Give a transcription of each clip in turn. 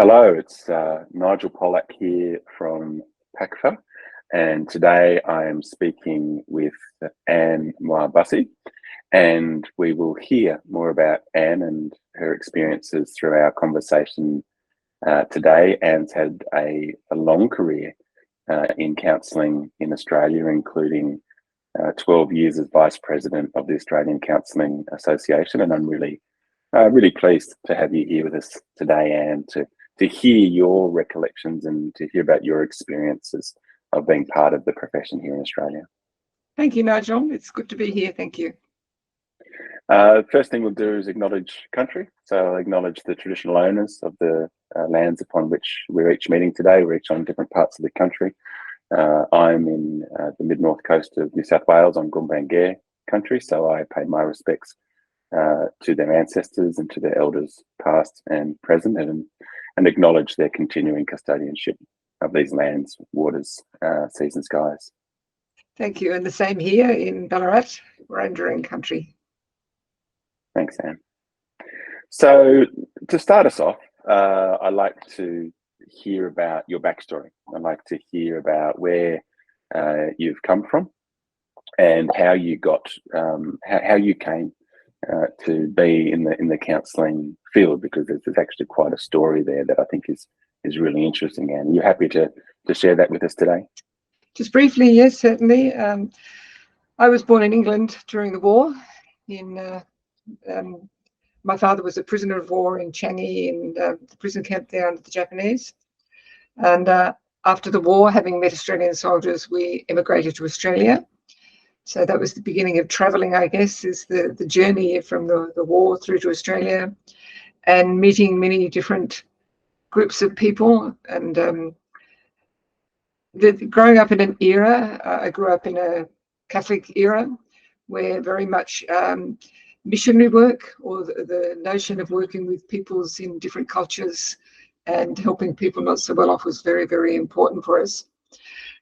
Hello, it's Nigel Pollack here from PACFA, and today I am speaking with Ann Moir Bussy, and we will hear more about Ann and her experiences through our conversation today. Ann's had a long career in counselling in Australia, including 12 years as Vice President of the Australian Counselling Association, and I'm really pleased to have you here with us today, Ann, to hear your recollections and to hear about your experiences of being part of the profession here in Australia. Thank you, Nigel. It's good to be here. Thank you. First thing we'll do is acknowledge country. So I'll acknowledge the traditional owners of the lands upon which we're each meeting today. We're each on different parts of the country. I'm in the mid-north coast of New South Wales on Gumbaynggirr country, so I pay my respects to their ancestors and to their elders past and present, and acknowledge their continuing custodianship of these lands, waters, seas and skies. Thank you. And the same here in Ballarat, Wurundjeri country. Thanks, Ann. So to start us off, I'd like to hear about your backstory. I'd like to hear about where you've come from and how you got, how you came to be in the counselling field, because there's actually quite a story there that I think is really interesting. And are you happy to share that with us today? Just briefly, yes, certainly. I was born in England during the war. My father was a prisoner of war in Changi, in the prison camp there under the Japanese. And after the war, having met Australian soldiers, we emigrated to Australia. So that was the beginning of travelling, I guess, is the journey from the war through to Australia and meeting many different groups of people. And growing up in an era, I grew up in a Catholic era where very much missionary work, or the notion of working with peoples in different cultures and helping people not so well off, was very, very important for us.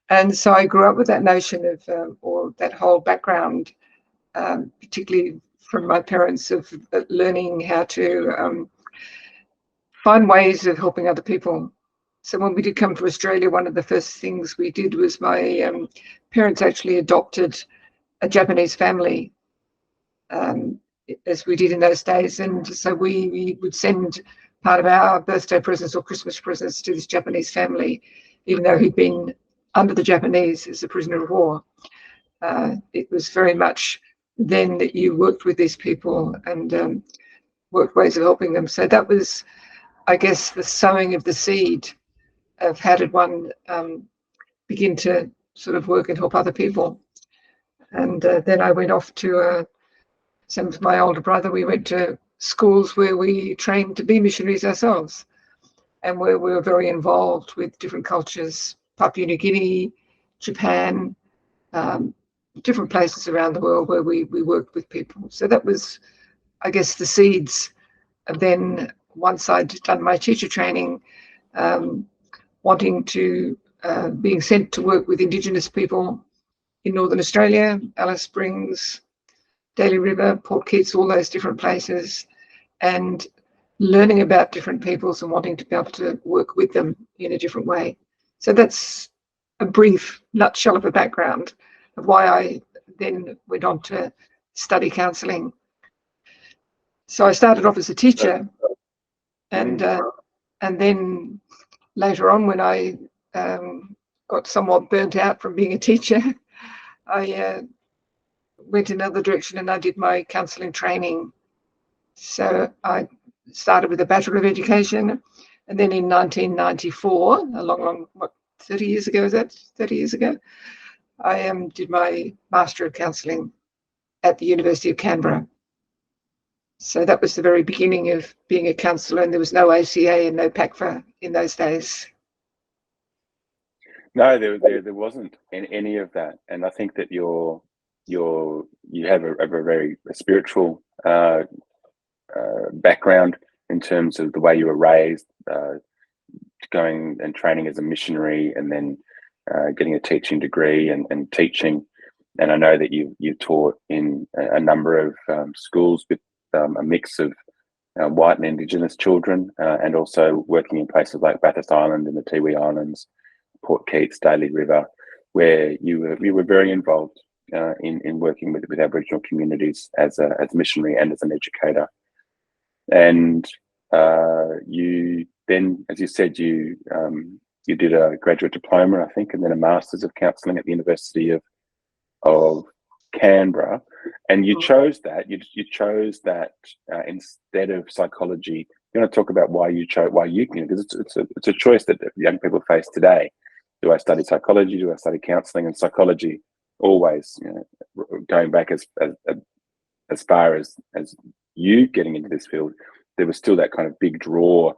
And so I grew up with that notion of, or that whole background, particularly from my parents, of learning how to find ways of helping other people. So when we did come to Australia, one of the first things we did was my parents actually adopted a Japanese family, as we did in those days. And so we would send part of our birthday presents or Christmas presents to this Japanese family, even though he'd been under the Japanese as a prisoner of war. It was very much then that you worked with these people and worked ways of helping them. So that was, I guess, the sowing of the seed of how did one begin to sort of work and help other people. And then I went off to, same with my older brother, we went to schools where we trained to be missionaries ourselves, and where we were very involved with different cultures, Papua New Guinea, Japan, different places around the world where we worked with people. So that was, I guess, the seeds. And then once I'd done my teacher training, wanting to, being sent to work with Indigenous people in Northern Australia, Alice Springs, Daly River, Port Keats, all those different places, and learning about different peoples and wanting to be able to work with them in a different way. So that's a brief nutshell of a background of why I then went on to study counselling. So I started off as a teacher, and then later on, when I got somewhat burnt out from being a teacher, I went in another direction and I did my counselling training. So I started with a Bachelor of Education, and then in 1994, a long, 30 years ago, is that 30 years ago? I did my Master of Counselling at the University of Canberra. So that was the very beginning of being a counsellor, and there was no ACA and no PACFA in those days. No, there wasn't any of that, and I think that you have a very spiritual background in terms of the way you were raised, going and training as a missionary, and then getting a teaching degree and teaching. And I know that you taught in a number of schools with a mix of white and Indigenous children, and also working in places like Bathurst Island and the Tiwi Islands, Port Keats, Daly River, where you were very involved in working with Aboriginal communities as a missionary and as an educator. And you then, as you said, you did a graduate diploma, I think, and then a Masters of Counselling at the University of Canberra, and you chose that. You chose that instead of psychology. You want to talk about why you chose, because it's a choice that young people face today. Do I study psychology? Do I study counselling? And psychology, always, going back as far as you getting into this field, there was still that kind of big draw.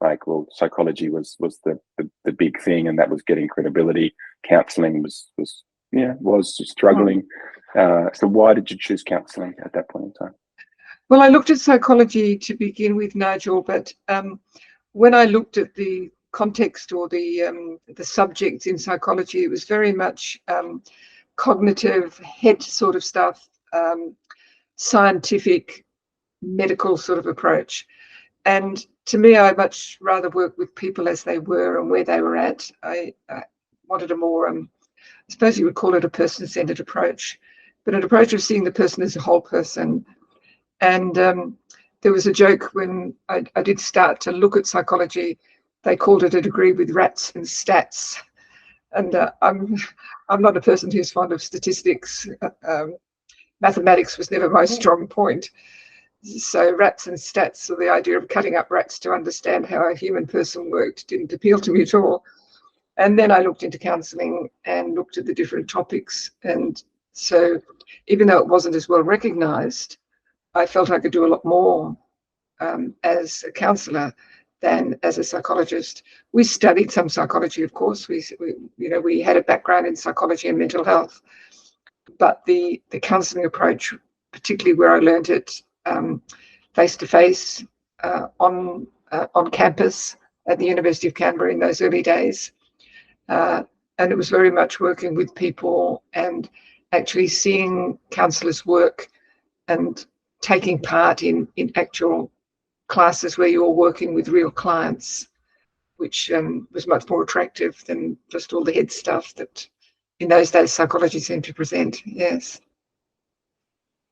Like, well, psychology was the big thing, and that was getting credibility. Counselling was struggling. So why did you choose counselling at that point in time? Well, I looked at psychology to begin with, Nigel, but when I looked at the context or the subjects in psychology, it was very much cognitive, head sort of stuff, scientific, medical sort of approach. And to me, I much rather work with people as they were and where they were at. I wanted a more, I suppose you would call it a person-centered approach, but an approach of seeing the person as a whole person. And there was a joke when I did start to look at psychology. They called it a degree with rats and stats. And I'm not a person who's fond of statistics. Mathematics was never my strong point. So rats and stats, so the idea of cutting up rats to understand how a human person worked, didn't appeal to me at all. And then I looked into counselling and looked at the different topics. And so even though it wasn't as well recognised, I felt I could do a lot more as a counsellor than as a psychologist. We studied some psychology, of course. We had a background in psychology and mental health, but the counselling approach, particularly where I learned it face to face on campus at the University of Canberra in those early days, and it was very much working with people and actually seeing counsellors work and taking part in actual classes where you're working with real clients, which was much more attractive than just all the head stuff that in those days psychology seemed to present. Yes.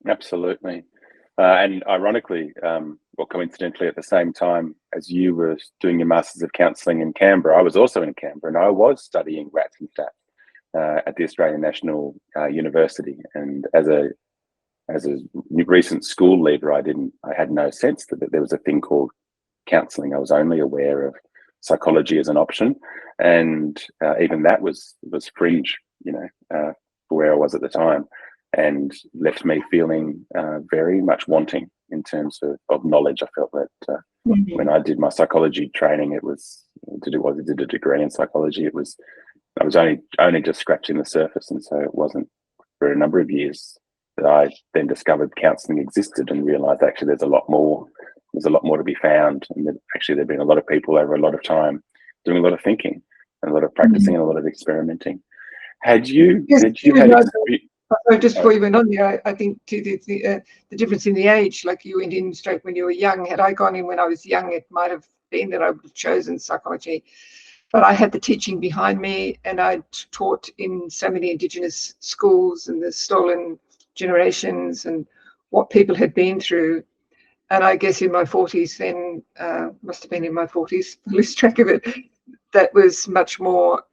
Absolutely. And ironically, coincidentally, at the same time as you were doing your Masters of Counselling in Canberra, I was also in Canberra, and I was studying rats and stats at the Australian National University. And as a recent school leaver, I had no sense that there was a thing called counselling. I was only aware of psychology as an option, and even that was fringe, for where I was at the time, and left me feeling very much wanting in terms of knowledge. I felt that when I did my psychology training, I did a degree in psychology. I was only just scratching the surface, and so it wasn't for a number of years that I then discovered counselling existed and realised actually there's a lot more to be found, and that actually there've been a lot of people over a lot of time doing a lot of thinking and a lot of practicing and a lot of experimenting. Had you had experience? Just before you went on there, I think too the difference in the age, like you went in straight when you were young. Had I gone in when I was young, it might have been that I would have chosen psychology. But I had the teaching behind me, and I taught in so many Indigenous schools and the stolen generations and what people had been through. And I guess in my 40s then, must have been in my 40s, I lose track of it, that was much more,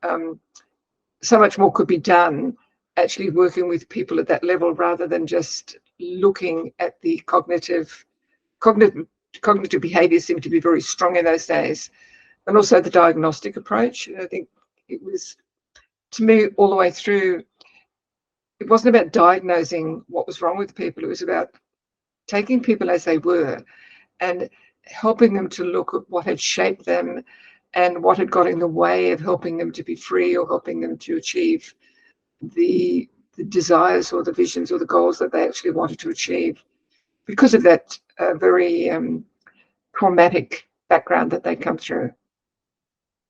so much more could be done actually working with people at that level rather than just looking at the cognitive behaviours seemed to be very strong in those days. And also the diagnostic approach. I think it was, to me, all the way through, it wasn't about diagnosing what was wrong with people. It was about taking people as they were and helping them to look at what had shaped them and what had got in the way of helping them to be free or helping them to achieve the desires or the visions or the goals that they actually wanted to achieve because of that very traumatic background that they'd come through.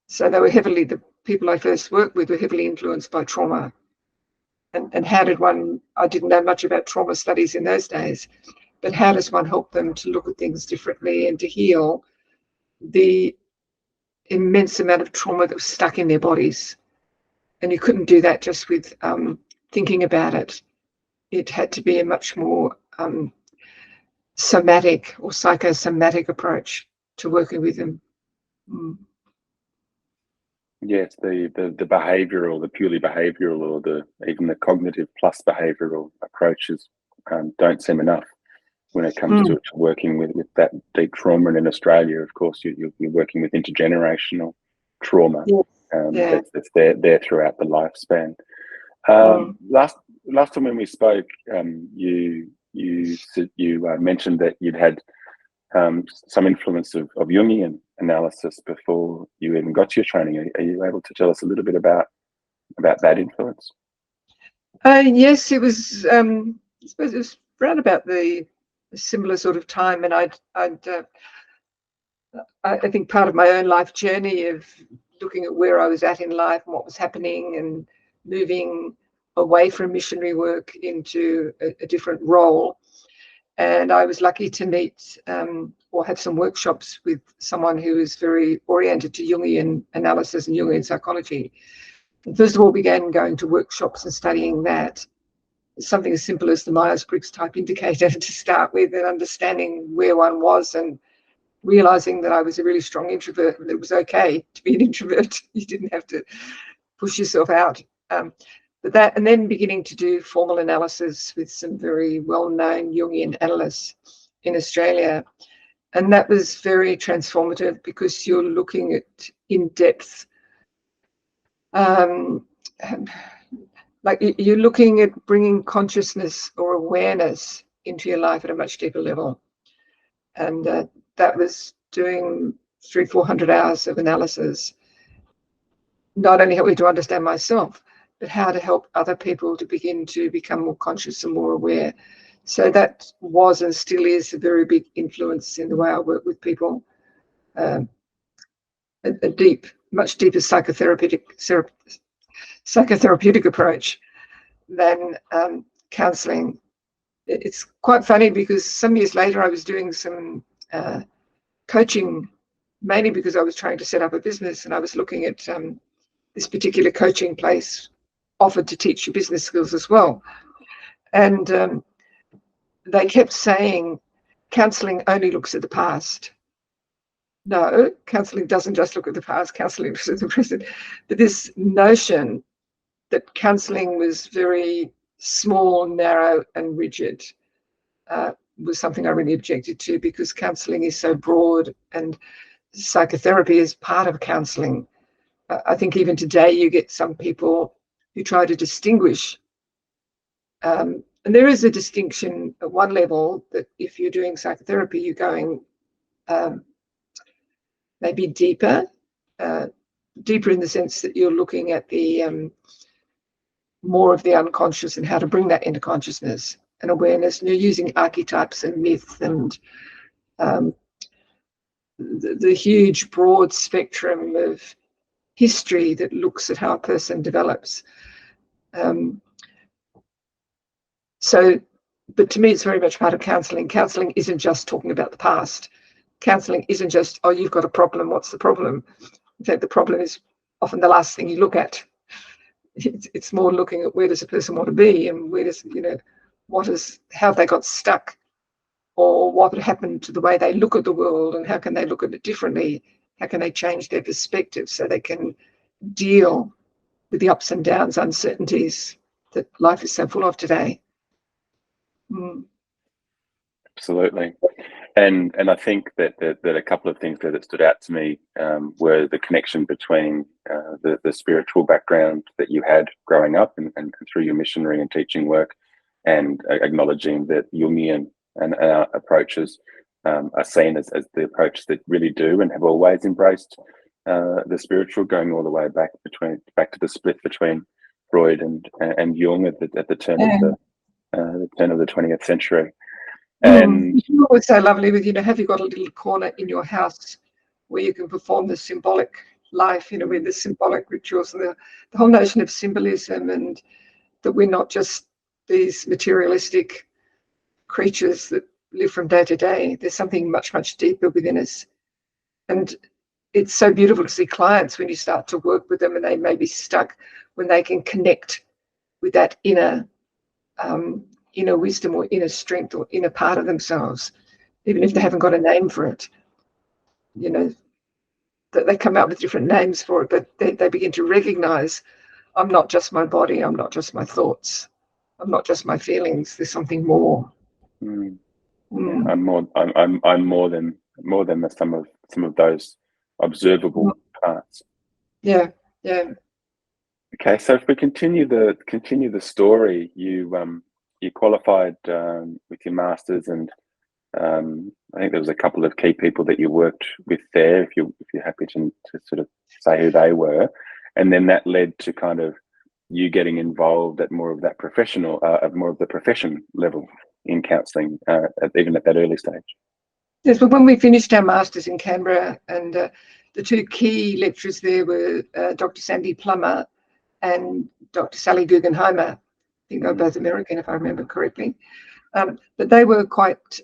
So they were the people I first worked with were heavily influenced by trauma. And how did one, I didn't know much about trauma studies in those days, but how does one help them to look at things differently and to heal the immense amount of trauma that was stuck in their bodies? And you couldn't do that just with thinking about it. It had to be a much more somatic or psychosomatic approach to working with them. Yes, the behavioural, the purely behavioural, or even the cognitive plus behavioural approaches don't seem enough when it comes to working with that deep trauma. And in Australia, of course, you're working with intergenerational trauma. That's there throughout the lifespan. Last time when we spoke, you mentioned that you'd had some influence of Jungian analysis before you even got to your training. Are you able to tell us a little bit about that influence? Yes, it was. I suppose it was around about the similar sort of time, and I think part of my own life journey of looking at where I was at in life and what was happening, and moving away from missionary work into a different role. And I was lucky to meet or have some workshops with someone who was very oriented to Jungian analysis and Jungian psychology. First of all, began going to workshops and studying that. Something as simple as the Myers-Briggs type indicator to start with, and understanding where one was, and realizing that I was a really strong introvert and it was okay to be an introvert. You didn't have to push yourself out. But that, and then beginning to do formal analysis with some very well-known Jungian analysts in Australia. And that was very transformative, because you're looking at in-depth, like you're looking at bringing consciousness or awareness into your life at a much deeper level. And that was doing 300-400 hours of analysis, not only helped me to understand myself, but how to help other people to begin to become more conscious and more aware. So that was and still is a very big influence in the way I work with people. A deep, much deeper psychotherapeutic approach than counselling. It's quite funny, because some years later I was doing some coaching, mainly because I was trying to set up a business, and I was looking at this particular coaching place offered to teach you business skills as well. And they kept saying, counselling only looks at the past. No, counselling doesn't just look at the past, counselling looks at the present. But this notion that counselling was very small, narrow and rigid was something I really objected to, because counselling is so broad, and psychotherapy is part of counselling. I think even today you get some people who try to distinguish, and there is a distinction at one level, that if you're doing psychotherapy, you're going maybe deeper in the sense that you're looking at the more of the unconscious and how to bring that into consciousness and awareness, and you're using archetypes and myth and the huge broad spectrum of history that looks at how a person develops. But to me, it's very much part of counselling. Counselling isn't just talking about the past. Counselling isn't just, oh, you've got a problem, what's the problem? In fact, the problem is often the last thing you look at. It's more looking at, where does a person want to be, and where does, how have they got stuck, or what happened to the way they look at the world, and how can they look at it differently? How can they change their perspective so they can deal with the ups and downs, uncertainties that life is so full of today? Absolutely. And I think that a couple of things that stood out to me were the connection between the spiritual background that you had growing up and through your missionary and teaching work, and acknowledging that Jungian approaches are seen as the approaches that really do and have always embraced the spiritual, going all the way back to the split between Freud and Jung at the turn of the 20th century. And it's always so lovely with, have you got a little corner in your house where you can perform the symbolic life, with the symbolic rituals, and the whole notion of symbolism, and that we're not just these materialistic creatures that live from day to day. There's something much, much deeper within us. And it's so beautiful to see clients when you start to work with them and they may be stuck, when they can connect with that inner wisdom or inner strength or inner part of themselves, even if they haven't got a name for it. That they come out with different names for it, but they begin to recognize, I'm not just my body, I'm not just my thoughts, I'm not just my feelings, there's something more. Yeah, I'm more than the sum of those observable parts. Yeah. Okay, so if we continue the story, you qualified with your masters, and I think there was a couple of key people that you worked with there. If you're happy to sort of say who they were, and then that led to kind of you getting involved at more of that profession level in counselling, even at that early stage. Yes, but when we finished our masters in Canberra, and the two key lecturers there were Dr. Sandy Plummer and Dr. Sally Guggenheimer. I think they were both American, if I remember correctly. But they were quite,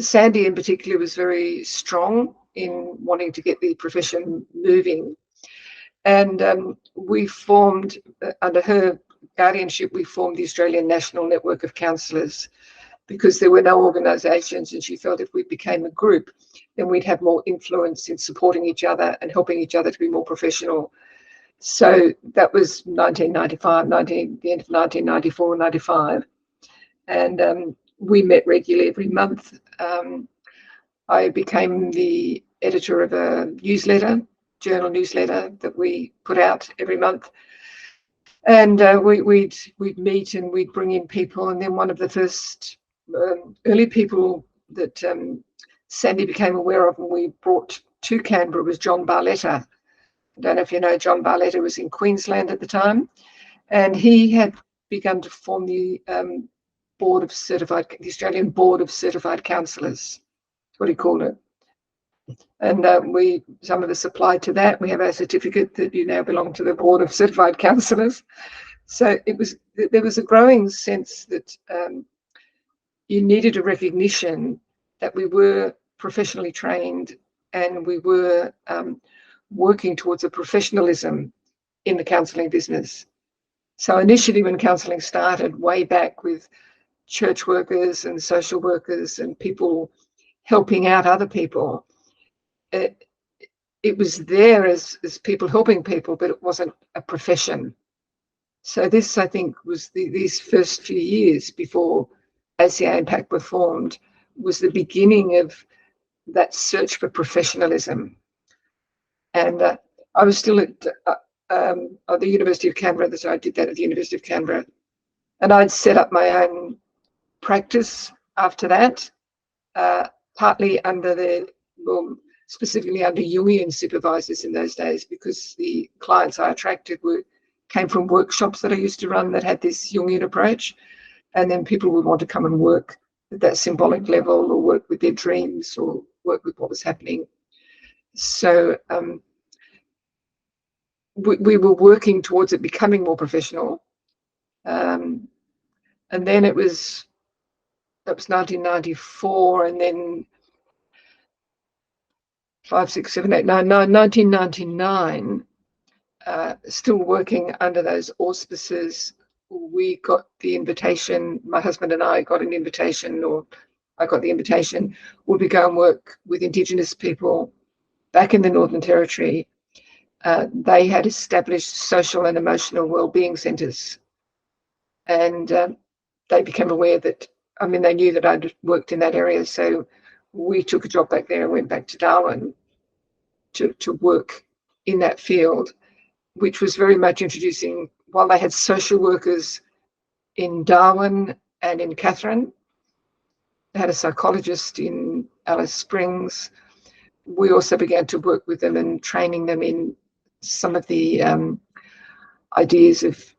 Sandy in particular was very strong in wanting to get the profession moving. And we formed, under her guardianship, we formed the Australian National Network of Counsellors, because there were no organisations, and she felt if we became a group, then we'd have more influence in supporting each other and helping each other to be more professional. So that was 1995, the end of 1994, 95. And we met regularly every month. I became the editor of a journal newsletter that we put out every month. And we'd meet and we'd bring in people. And then one of the first early people that Sandy became aware of and we brought to Canberra was John Barletta. I don't know if you know, John Barletta was in Queensland at the time, and he had begun to form the Australian Board of Certified Counsellors. That's what he called it. And some of us applied to that. We have our certificate that you now belong to the Board of Certified Counsellors. So there was a growing sense that you needed a recognition that we were professionally trained and we were working towards a professionalism in the counselling business. So initially when counselling started way back with church workers and social workers and people helping out other people, it was there as people helping people, but it wasn't a profession. So this, I think, was these first few years before ACA and PACFA formed, was the beginning of that search for professionalism. And I was still at the University of Canberra, so I did that at the University of Canberra. And I'd set up my own practice after that, partly specifically under Jungian supervisors in those days, because the clients I attracted came from workshops that I used to run that had this Jungian approach. And then people would want to come and work at that symbolic level or work with their dreams or work with what was happening. So we were working towards it becoming more professional. And then that was 1994, and then 5, 6, 7, 8, 9, 1999, still working under those auspices. We got the invitation, my husband and I got an invitation, or I got the invitation, would we go and work with Indigenous people back in the Northern Territory. They had established social and emotional wellbeing centres, and they became aware that, they knew that I'd worked in that area, so we took a job back there and went back to Darwin to work in that field, which was very much introducing, while they had social workers in Darwin and in Katherine, they had a psychologist in Alice Springs. We also began to work with them and training them in some of the ideas of,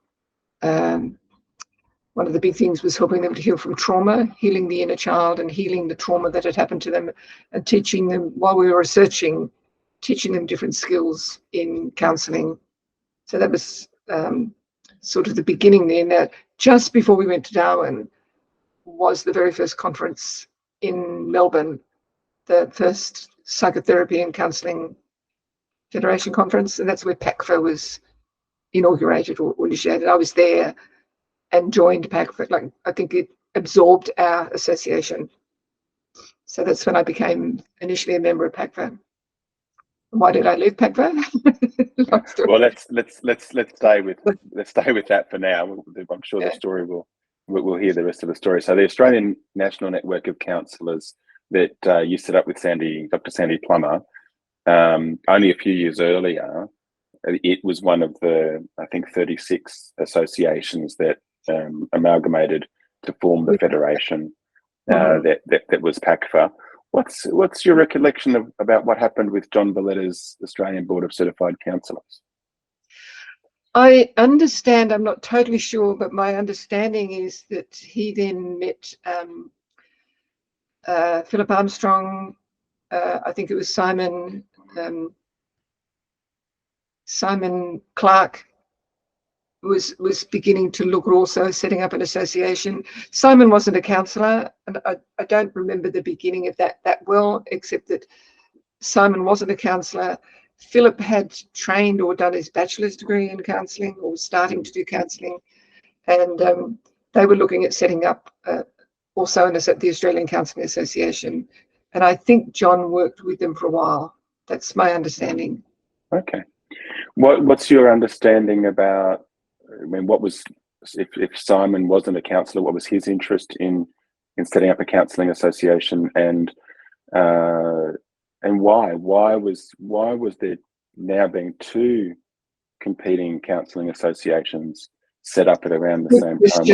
one of the big things was helping them to heal from trauma, healing the inner child and healing the trauma that had happened to them, and teaching them, while we were researching, teaching them different skills in counselling. So that was sort of the beginning there. Now, just before we went to Darwin, was the very first conference in Melbourne, the first Psychotherapy and Counselling Federation conference, and that's where PACFA was inaugurated or initiated. I was there and joined PACFA. Like, I think it absorbed our association. So that's when I became initially a member of PACFA. Why did I leave PACFA? Well, let's stay with that for now. I'm sure the story we'll hear the rest of the story. So the Australian National Network of Counsellors that you set up with Dr. Sandy Plummer, only a few years earlier, it was one of the, I think, 36 associations that amalgamated to form the federation that was PACFA. What's your recollection about what happened with John Valletta's Australian Board of Certified Counsellors? I understand, I'm not totally sure, but my understanding is that he then met Philip Armstrong, I think it was Simon Clark was beginning to look at also setting up an association. Simon wasn't a counsellor, and I don't remember the beginning of that well, except that Simon wasn't a counsellor. Philip had trained or done his bachelor's degree in counselling, or was starting to do counselling, and they were looking at setting up also the Australian Counselling Association. And I think John worked with them for a while. That's my understanding. Okay. What's your understanding about, I mean, what was, if Simon wasn't a counsellor, what was his interest in setting up a counselling association, and why? Why was there now being two competing counselling associations set up at around the same time?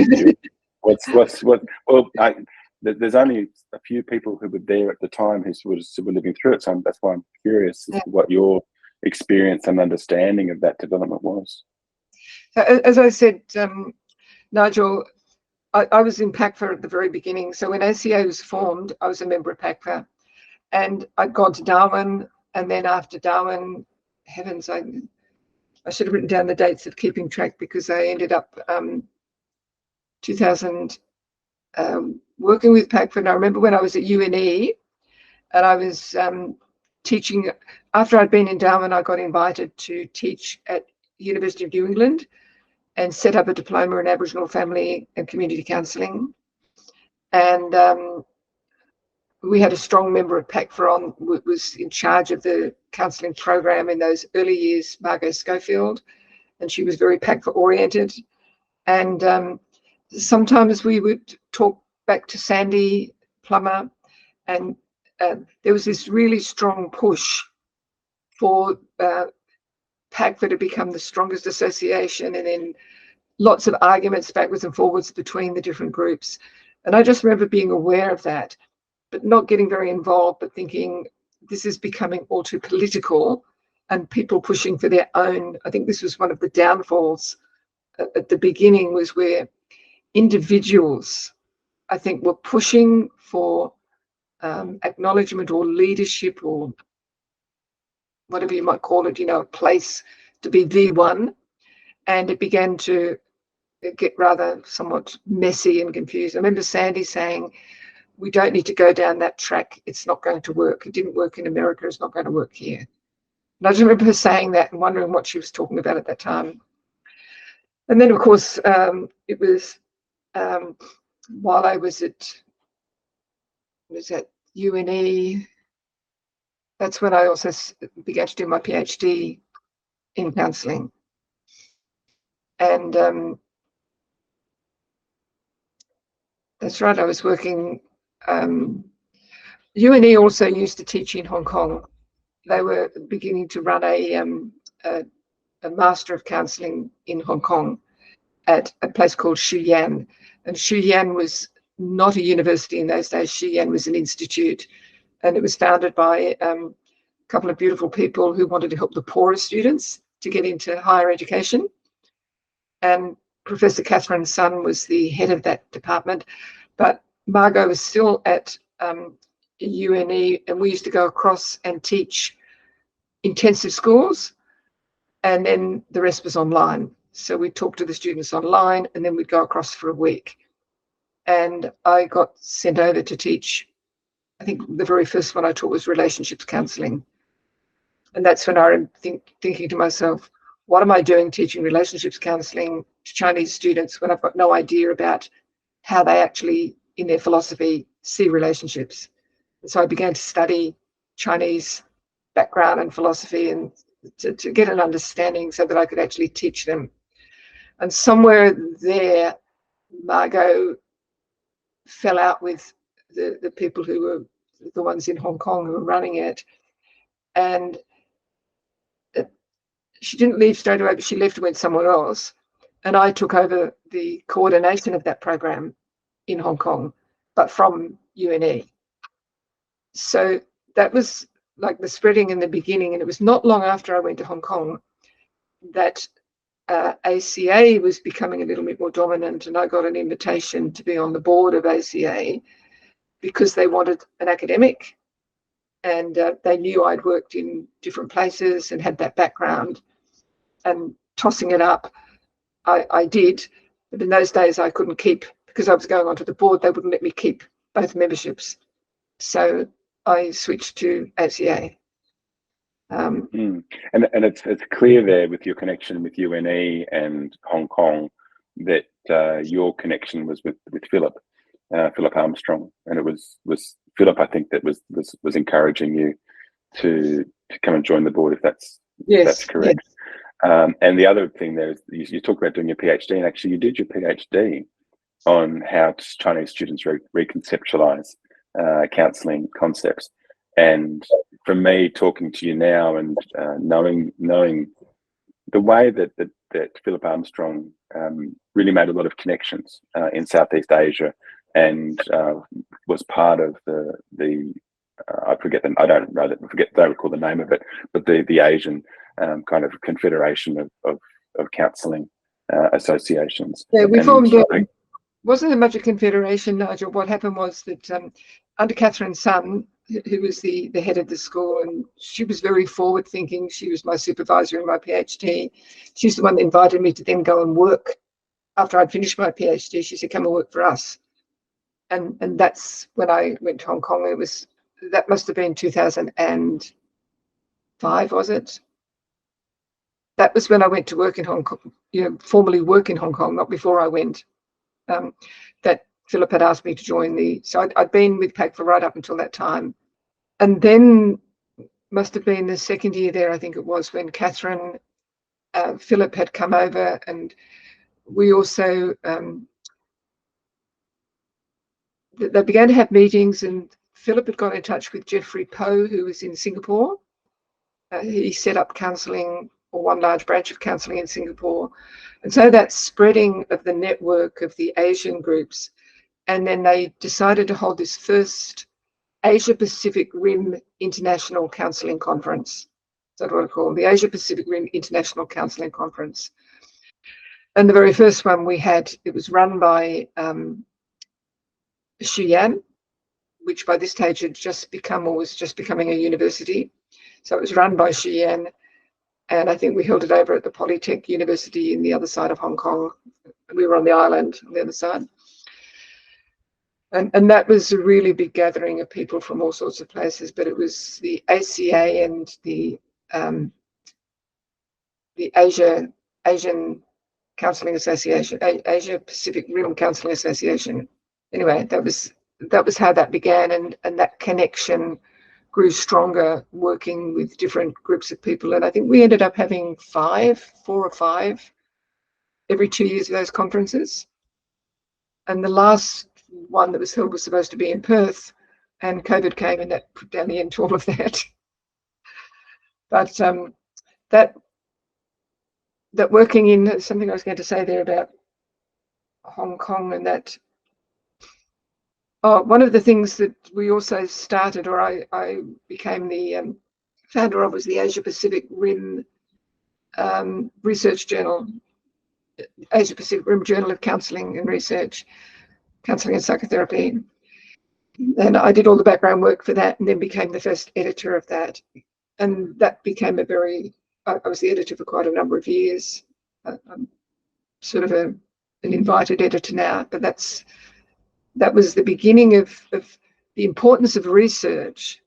There's only a few people who were there at the time who were living through it, so that's why I'm curious as to what your experience and understanding of that development was. As I said, Nigel, I was in PACFA at the very beginning. So when ACA was formed, I was a member of PACFA, and I'd gone to Darwin, and then after Darwin, heavens, I should have written down the dates of keeping track, because I ended up 2000 working with PACFA. And I remember when I was at UNE, and I was teaching. After I'd been in Darwin, I got invited to teach at University of New England and set up a diploma in Aboriginal family and community counselling. And we had a strong member of PACFA was in charge of the counselling program in those early years, Margot Schofield, and she was very PACFA oriented. And sometimes we would talk back to Sandy Plummer, and there was this really strong push for PACFA to become the strongest association, and then lots of arguments backwards and forwards between the different groups. And I just remember being aware of that, but not getting very involved, but thinking this is becoming all too political, and people pushing for their own. I think this was one of the downfalls at the beginning, was where individuals, I think, were pushing for acknowledgement or leadership, or whatever you might call it, a place to be the one. And it began to get rather somewhat messy and confused. I remember Sandy saying, we don't need to go down that track. It's not going to work. It didn't work in America. It's not going to work here. And I just remember her saying that and wondering what she was talking about at that time. And then, of course, it was while I was at UNE, that's when I also began to do my PhD in counselling. And that's right, I was working. UNE also used to teach in Hong Kong. They were beginning to run a Master of Counselling in Hong Kong at a place called Shuyan. And Shuyan was not a university in those days. Shuyan was an institute, and it was founded by a couple of beautiful people who wanted to help the poorer students to get into higher education. And Professor Catherine Sun was the head of that department, but Margot was still at UNE, and we used to go across and teach intensive schools, and then the rest was online. So we'd talk to the students online, and then we'd go across for a week. and I got sent over to teach. I think the very first one I taught was relationships counselling. And that's when I'm thinking to myself, what am I doing teaching relationships counselling to Chinese students when I've got no idea about how they actually, in their philosophy, see relationships? And so I began to study Chinese background and philosophy and to get an understanding so that I could actually teach them. And somewhere there, Margot fell out with the people who were the ones in Hong Kong who were running it. And she didn't leave straight away, but she left and went somewhere else. And I took over the coordination of that program in Hong Kong, but from UNE. So that was like the spreading in the beginning. And it was not long after I went to Hong Kong that ACA was becoming a little bit more dominant. And I got an invitation to be on the board of ACA because they wanted an academic. And they knew I'd worked in different places and had that background. And tossing it up, I did. But in those days, I couldn't keep, because I was going onto the board, they wouldn't let me keep both memberships. So I switched to ACA. And it's clear there with your connection with UNE and Hong Kong that your connection was with Philip Armstrong, and it was Philip, I think, that was encouraging you to come and join the board, if that's correct. Yes. And the other thing there is you talk about doing your PhD, and actually you did your PhD on how Chinese students reconceptualize counselling concepts. And from me talking to you now and knowing the way that Philip Armstrong really made a lot of connections in Southeast Asia, and was part of the I forget don't recall the name of it, but the Asian kind of confederation of counselling associations. Yeah, we formed. Wasn't there much a confederation, Nigel? What happened was that under Catherine's son, who was the head of the school, and she was very forward thinking. She was my supervisor in my PhD. She's the one that invited me to then go and work after I'd finished my PhD. She said, "Come and work for us." And that's when I went to Hong Kong. That must have been 2005, was it? That was when I went to work in Hong Kong, formally work in Hong Kong, not before I went. That Philip had asked me to join so I'd been with PACFA right up until that time. And then must have been the second year there, I think it was, when Catherine, Philip had come over, and we also, they began to have meetings, and Philip had got in touch with Jeffrey Poe, who was in Singapore. He set up counselling, or one large branch of counselling in Singapore. And so that spreading of the network of the Asian groups, and then they decided to hold this first Asia Pacific Rim International Counselling Conference. Is that what I call it? The Asia Pacific Rim International Counselling Conference. And the very first one we had, it was run by Xi'an, which by this stage had just become, or was just becoming, a university. So it was run by Xi'an. And I think we held it over at the Polytech University in the other side of Hong Kong. We were on the island on the other side. And that was a really big gathering of people from all sorts of places. But it was the ACA and the Asian Counselling Association, Asia Pacific Rim Counselling Association. Anyway, that was how that began, and that connection grew stronger, working with different groups of people. And I think we ended up having 4 or 5 every 2 years of those conferences. And the last one that was held was supposed to be in Perth, and COVID came, and that put down the end to all of that. But that working in, something I was going to say there about Hong Kong, and that one of the things that we also started, or I became the founder of, was the Asia Pacific Rim Research Journal, Asia Pacific Rim Journal of Counselling and Research, Counselling and Psychotherapy. And I did all the background work for that, and then became the first editor of that. And that became I was the editor for quite a number of years. I'm sort of an invited editor now, but that's that was the beginning of the importance of research.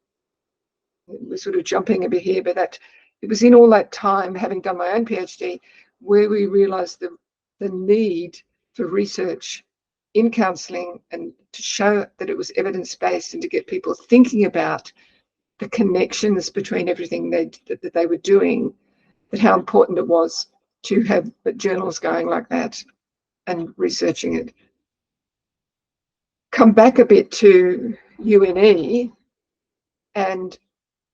We're sort of jumping a bit here, but that it was in all that time, having done my own PhD, where we realised the need for research in counselling, and to show that it was evidence-based, and to get people thinking about the connections between everything that they were doing, that how important it was to have journals going like that and researching it. Come back a bit to UNE, and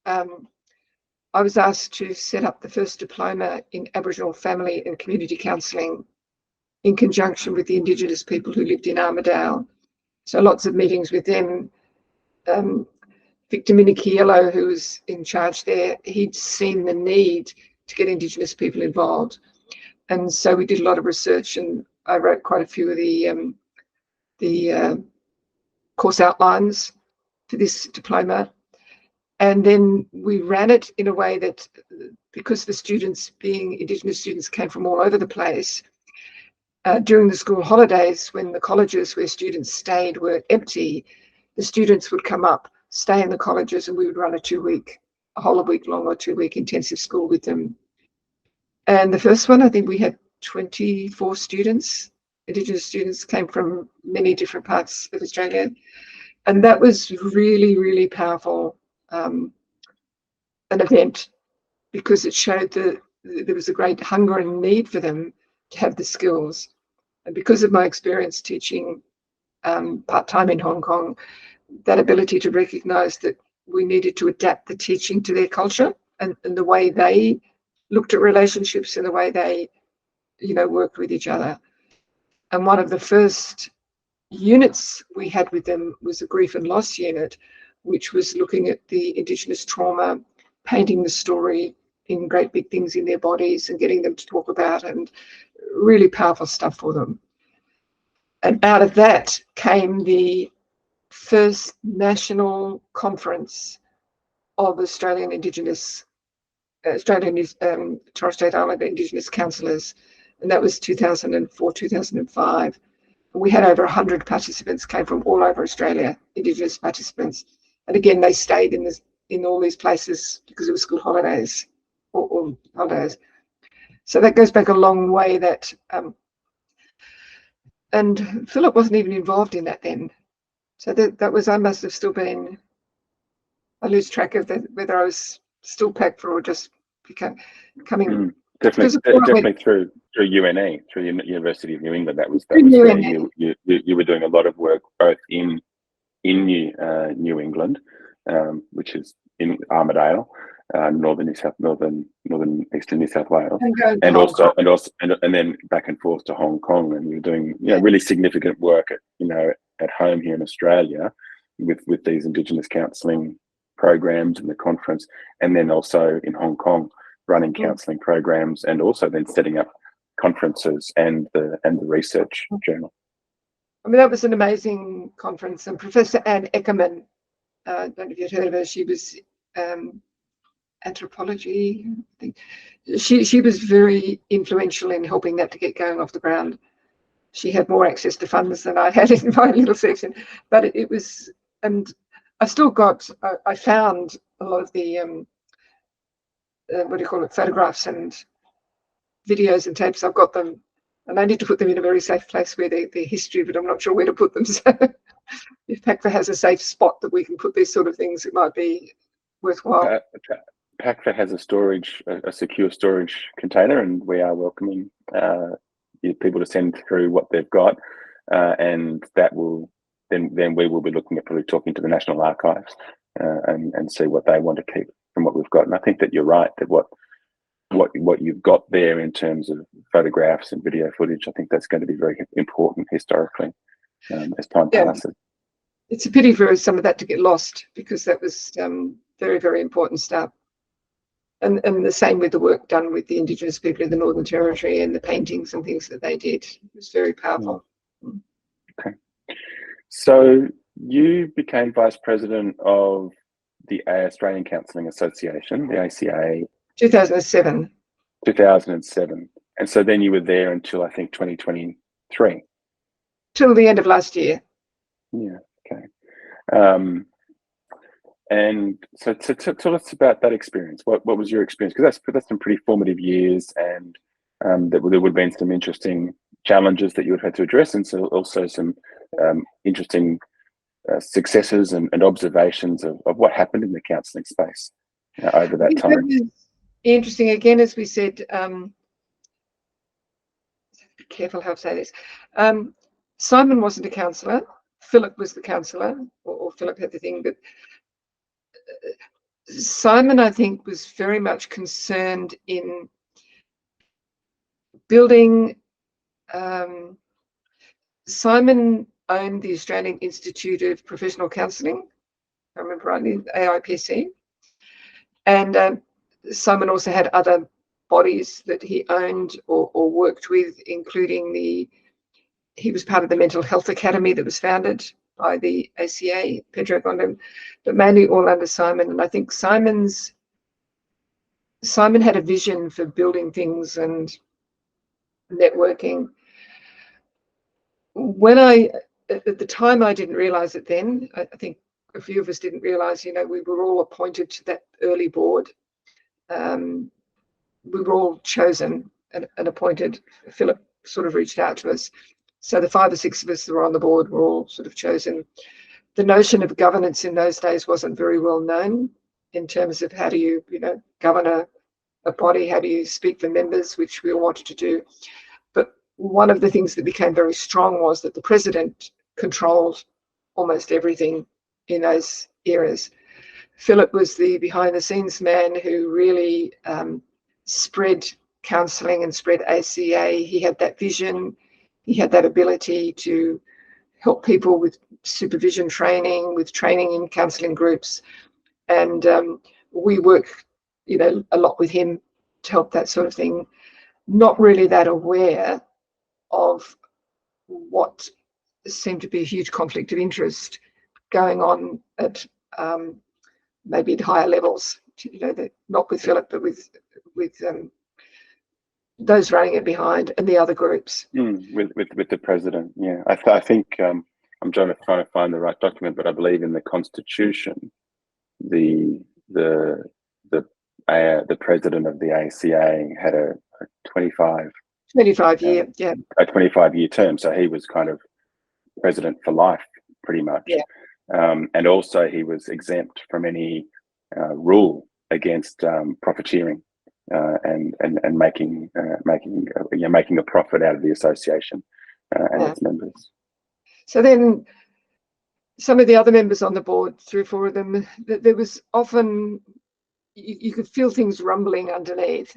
I was asked to set up the first diploma in Aboriginal family and community counselling in conjunction with the Indigenous people who lived in Armidale. So lots of meetings with them. Victor Minichiello, who was in charge there, he'd seen the need to get Indigenous people involved. And so we did a lot of research, and I wrote quite a few of the course outlines for this diploma. And then we ran it in a way that, because the students, being Indigenous students, came from all over the place, during the school holidays, when the colleges where students stayed were empty, the students would come up, stay in the colleges, and we would run a whole week long or 2 week intensive school with them. And the first one, I think we had 24 students, Indigenous students, came from many different parts of Australia. And that was really, really powerful, an event, because it showed that there was a great hunger and need for them to have the skills. And because of my experience teaching part-time in Hong Kong, that ability to recognise that we needed to adapt the teaching to their culture, and the way they looked at relationships, and the way they, worked with each other. And one of the first units we had with them was a grief and loss unit, which was looking at the Indigenous trauma, painting the story in great big things in their bodies and getting them to talk about it, and really powerful stuff for them. And out of that came the first national conference of Australian Torres Strait Islander Indigenous counsellors, and that was 2004, 2005. And we had over 100 participants, came from all over Australia, Indigenous participants. And again, they stayed in all these places because it was school holidays or holidays. So that goes back a long way. That and Philip wasn't even involved in that then. So that was, I must have still been, I lose track of whether I was still PACFA or just coming. Definitely through UNE, through University of New England. That was where you were doing a lot of work, both in New England, which is in Armidale, northern eastern New South Wales, and then back and forth to Hong Kong, and we were doing really significant work at home here in Australia with these Indigenous counselling programs and the conference, and then also in Hong Kong running counselling programs, and also then setting up conferences and the research journal. I mean, that was an amazing conference. And Professor Ann Eckerman, I don't know if you've heard of her, she was anthropology, I think. She was very influential in helping that to get going off the ground. She had more access to funds than I had in my little section, but it was, and I still got, I found a lot of the, photographs and videos and tapes. I've got them, and I need to put them in a very safe place where they're history, but I'm not sure where to put them. So if PACFA has a safe spot that we can put these sort of things, it might be worthwhile. PACFA has a secure storage container, and we are welcoming people to send through what they've got, and that will then we will be looking at probably talking to the National Archives and see what they want to keep from what we've got. And I think that you're right, that what you've got there in terms of photographs and video footage, I think that's going to be very important historically as time passes. It's a pity for some of that to get lost, because that was very, very important stuff. And the same with the work done with the Indigenous people in the Northern Territory and the paintings and things that they did. It was very powerful. Okay. So you became Vice President of the Australian Counselling Association, the ACA. 2007. 2007. And so then you were there until, I think, 2023. Till the end of last year. Yeah. Okay. Um, and so, tell us about that experience. What was your experience? Because that's some pretty formative years, and there would have been some interesting challenges that you would have had to address, and so also some interesting successes and observations of what happened in the counselling space over I that think that time. was interesting. Again, as we said, be careful how to say this. Simon wasn't a counsellor. Philip was the counsellor, or Philip had the thing, but Simon, I think, was very much concerned in building. Simon owned the Australian Institute of Professional Counselling, if I remember rightly, AIPC, and Simon also had other bodies that he owned or worked with, including he was part of the Mental Health Academy that was founded by the ACA, Pedro Gondim, but mainly all under Simon. And I think Simon had a vision for building things and networking. At the time, I didn't realize it then. I think a few of us didn't realize, we were all appointed to that early board. We were all chosen and appointed. Philip sort of reached out to us. So the 5 or 6 of us that were on the board were all sort of chosen. The notion of governance in those days wasn't very well known in terms of how do you, govern a body, how do you speak for members, which we all wanted to do. But one of the things that became very strong was that the president controlled almost everything in those eras. Philip was the behind-the-scenes man who really spread counselling and spread ACA. He had that vision. He had that ability to help people with supervision training, with training in counselling groups. And we work, a lot with him to help that sort of thing. Not really that aware of what seemed to be a huge conflict of interest going on at maybe at higher levels, not with Philip, but with those running it behind and the other groups. With the president, yeah. I think I'm trying to find the right document, but I believe in the Constitution, the president of the ACA had a 25 year, yeah, a 25-year term, so he was kind of president for life, pretty much. Yeah. And also he was exempt from any rule against profiteering and making a profit out of the association and its members. So then some of the other members on the board, 3 or 4 of them, there was often, you could feel things rumbling underneath.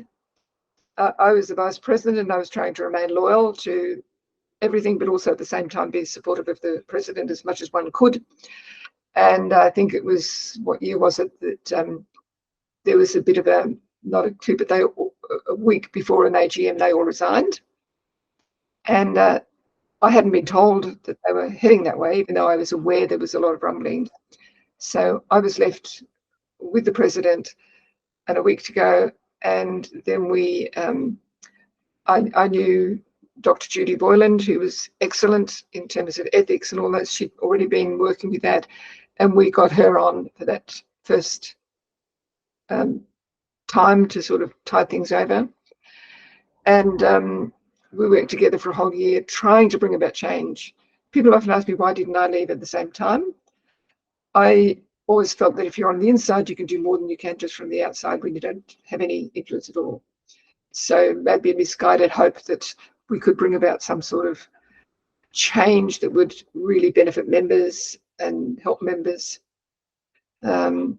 I was the vice president and I was trying to remain loyal to everything, but also at the same time be supportive of the president as much as one could. And I think it was, what year was it, that there was a bit of not a coup, but a week before an AGM, they all resigned. And I hadn't been told that they were heading that way, even though I was aware there was a lot of rumbling. So I was left with the president and a week to go. And then I knew Dr. Judy Boyland, who was excellent in terms of ethics and all that. She'd already been working with that. And we got her on for that first time to sort of tide things over. And we worked together for a whole year trying to bring about change. People often ask me, why didn't I leave at the same time? I always felt that if you're on the inside, you can do more than you can just from the outside when you don't have any influence at all. So maybe a misguided hope that we could bring about some sort of change that would really benefit members and help members, and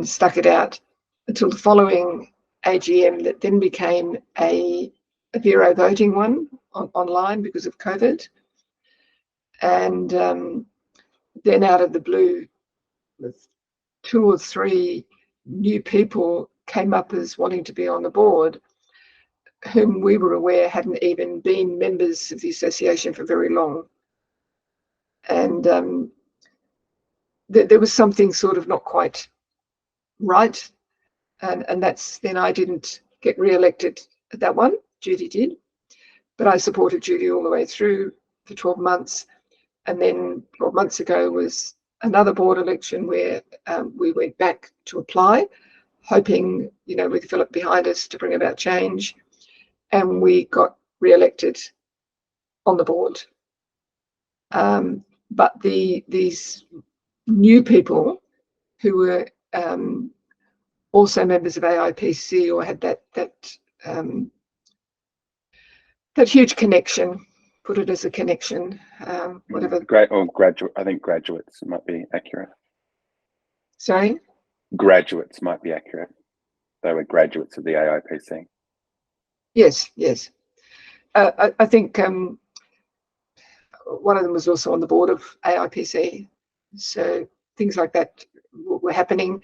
stuck it out until the following AGM that then became a Vero voting one online because of COVID. And then out of the blue, 2 or 3 new people came up as wanting to be on the board, whom we were aware hadn't even been members of the association for very long. And there was something sort of not quite right. And that's then I didn't get re-elected at that one. Judy did. But I supported Judy all the way through for 12 months. And then 12 months ago was another board election where we went back to apply, hoping, with Philip behind us, to bring about change. And we got re-elected on the board. But these new people who were also members of AIPC or had that huge connection, put it as a connection, whatever. Graduate. I think graduates might be accurate. Sorry? Graduates might be accurate. They were graduates of the AIPC. Yes. I think one of them was also on the board of AIPC. So things like that were happening.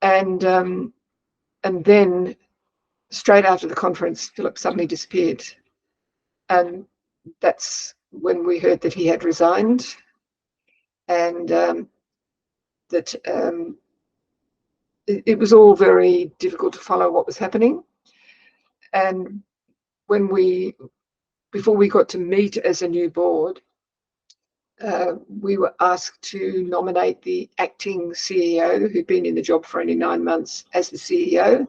And then straight after the conference, Philip suddenly disappeared. And that's when we heard that he had resigned, and that it was all very difficult to follow what was happening. And before we got to meet as a new board, we were asked to nominate the acting CEO, who'd been in the job for only 9 months, as the CEO.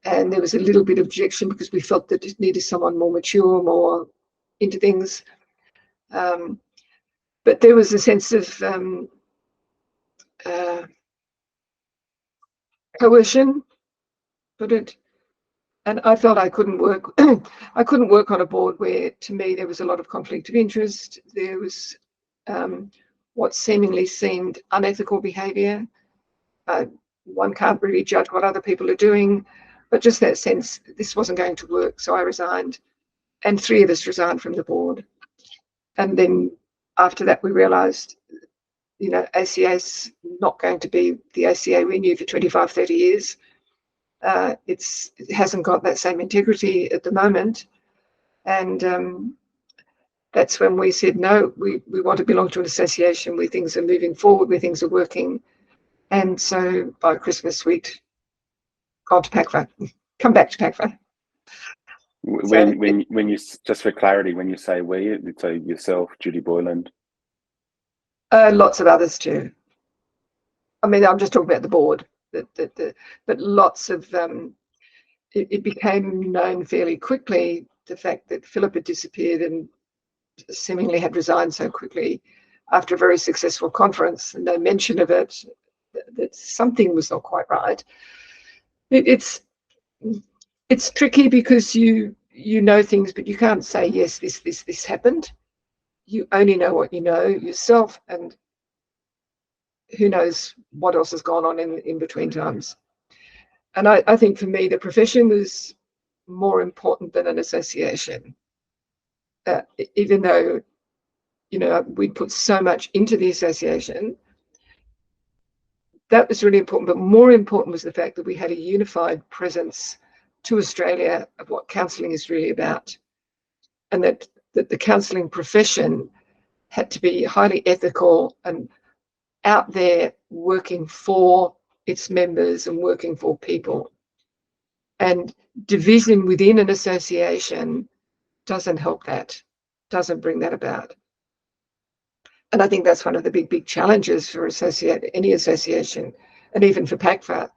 And there was a little bit of objection because we felt that it needed someone more mature, more into things. But there was a sense of coercion, put it. And I felt I couldn't work. I couldn't work on a board where, to me, there was a lot of conflict of interest. There was what seemingly seemed unethical behaviour. One can't really judge what other people are doing, but just that sense this wasn't going to work. So I resigned, and 3 of us resigned from the board. And then after that, we realised, ACA's not going to be the ACA we knew for 25, 30 years. It hasn't got that same integrity at the moment. And that's when we said, no, we want to belong to an association where things are moving forward, where things are working. And so by Christmas, we'd gone to PACFA, come back to PACFA. When you, just for clarity, when you say we, so yourself, Judy Boyland? Lots of others too. I mean, I'm just talking about the board. But lots of it became known fairly quickly, the fact that Philip had disappeared and seemingly had resigned so quickly after a very successful conference, and no mention of it, that something was not quite right. It's tricky because you know things, but you can't say, yes, this happened. You only know what you know yourself, and who knows what else has gone on in between times. And I think for me, the profession was more important than an association. Even though, we put so much into the association, that was really important. But more important was the fact that we had a unified presence to Australia of what counselling is really about. And that the counselling profession had to be highly ethical and out there working for its members and working for people. And division within an association doesn't help that, doesn't bring that about. And I think that's one of the big challenges for any association, and even for PACFA,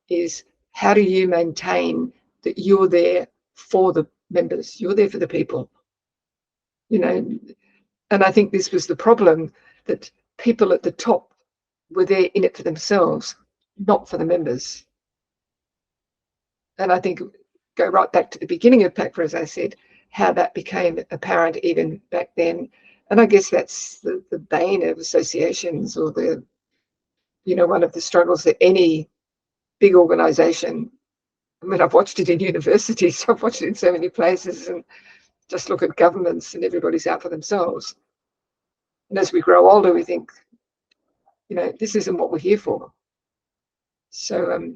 is how do you maintain that you're there for the members, you're there for the people, And I think this was the problem, that people at the top were there in it for themselves, not for the members. And I think go right back to the beginning of PACFA, as I said, how that became apparent even back then. And I guess that's the bane of associations, or one of the struggles that any big organisation. I mean, I've watched it in universities, I've watched it in so many places, and just look at governments and everybody's out for themselves. And as we grow older, we think, this isn't what we're here for. So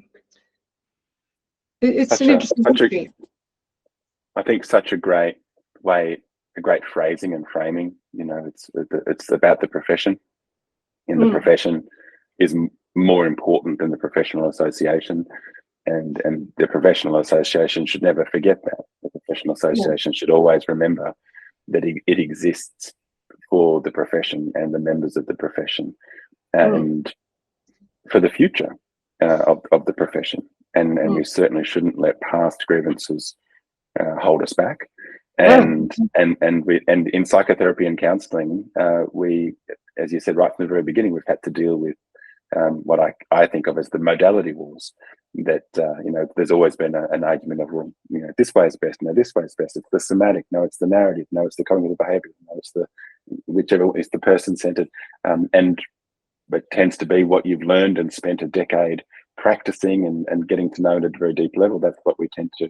it's an interesting thing. I think such a great way, a great phrasing and framing. It's about the profession. And the profession is more important than the professional association, and the professional association should never forget that. The professional association should always remember that it exists for the profession and the members of the profession, and for the future of the profession. And we certainly shouldn't let past grievances hold us back. And in psychotherapy and counselling, we, as you said right from the very beginning, we've had to deal with what I think of as the modality wars. That there's always been an argument of, well, this way is best, no, this way is best. It's the somatic, no, it's the narrative, no, it's the cognitive behavioural, no, it's the whichever is the person-centered, but tends to be what you've learned and spent a decade practicing and getting to know at a very deep level. That's what we tend to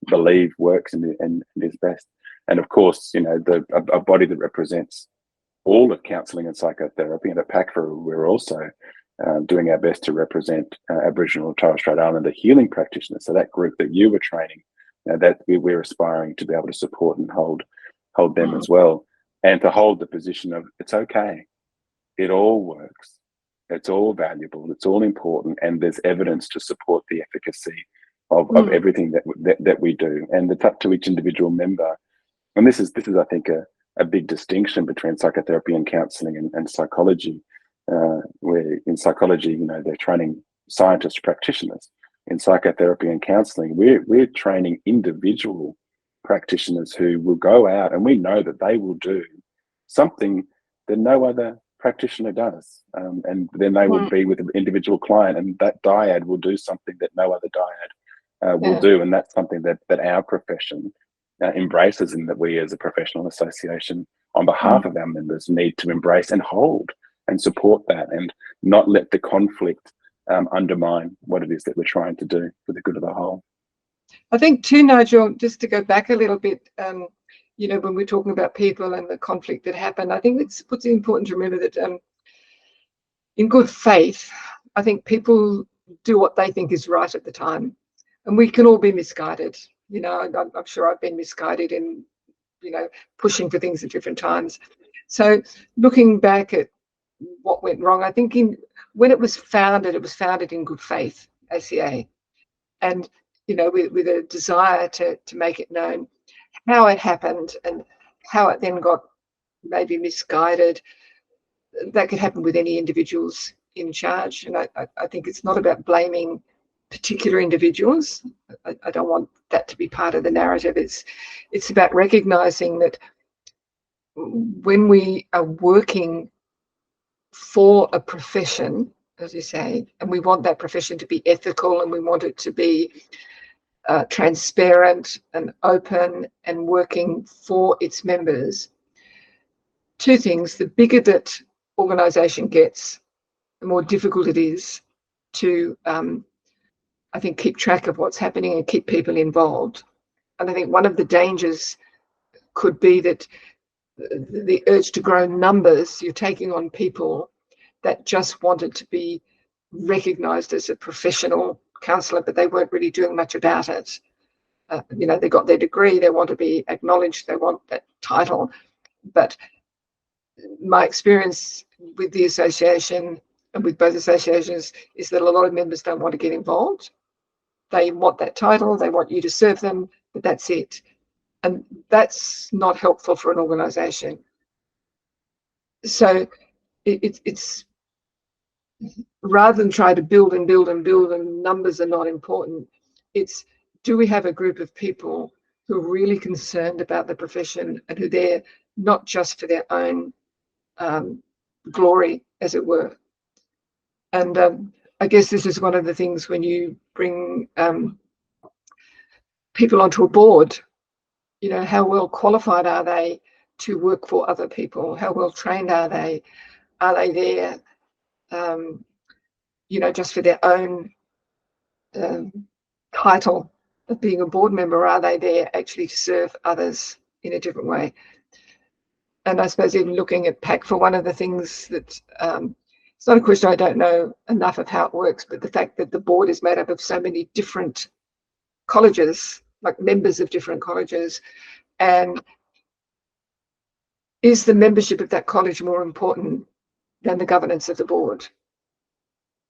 believe works and is best. And of course, a body that represents all of counselling and psychotherapy, and at PACFA we're also doing our best to represent Aboriginal and Torres Strait Islander healing practitioners. So that group that you were training, that we're aspiring to be able to support and hold them as well, and to hold the position of it's okay, it all works, it's all valuable, it's all important, and there's evidence to support the efficacy of everything that we do, and it's up to each individual member. And this is I think a big distinction between psychotherapy and counselling and psychology. Where in psychology, they're training scientist practitioners. In psychotherapy and counselling, we're training individual practitioners who will go out, and we know that they will do something that no other practitioner does, and then they will be with an individual client, and that dyad will do something that no other dyad will do, and that's something that our profession embraces, and that we as a professional association on behalf of our members need to embrace and hold and support that, and not let the conflict undermine what it is that we're trying to do for the good of the whole. I think too, Nigel, just to go back a little bit, when we're talking about people and the conflict that happened, I think it's important to remember that in good faith, I think people do what they think is right at the time, and we can all be misguided. I'm sure I've been misguided in, pushing for things at different times. So looking back at what went wrong, I think when it was founded in good faith, ACA, and with a desire to make it known how it happened and how it then got maybe misguided. That could happen with any individuals in charge, and I think it's not about blaming particular individuals. I don't want that to be part of the narrative. It's about recognizing that when we are working for a profession, as you say, and we want that profession to be ethical, and we want it to be transparent and open and working for its members. Two things: the bigger that organisation gets, the more difficult it is to, I think, keep track of what's happening and keep people involved. And I think one of the dangers could be that the urge to grow numbers, you're taking on people that just wanted to be recognised as a professional counsellor, but they weren't really doing much about it. They got their degree, they want to be acknowledged, they want that title. But my experience with the association and with both associations is that a lot of members don't want to get involved. They want that title, they want you to serve them, but that's it. And that's not helpful for an organisation. So it's rather than try to build and numbers are not important, it's, do we have a group of people who are really concerned about the profession and who are there not just for their own glory, as it were. And I guess this is one of the things when you bring people onto a board, how well qualified are they to work for other people? How well trained are they? Are they there, just for their own title of being a board member? Or are they there actually to serve others in a different way? And I suppose even looking at PACFA, one of the things that, it's not a question I don't know enough of how it works, but the fact that the board is made up of so many different colleges, like members of different colleges, and is the membership of that college more important than the governance of the board?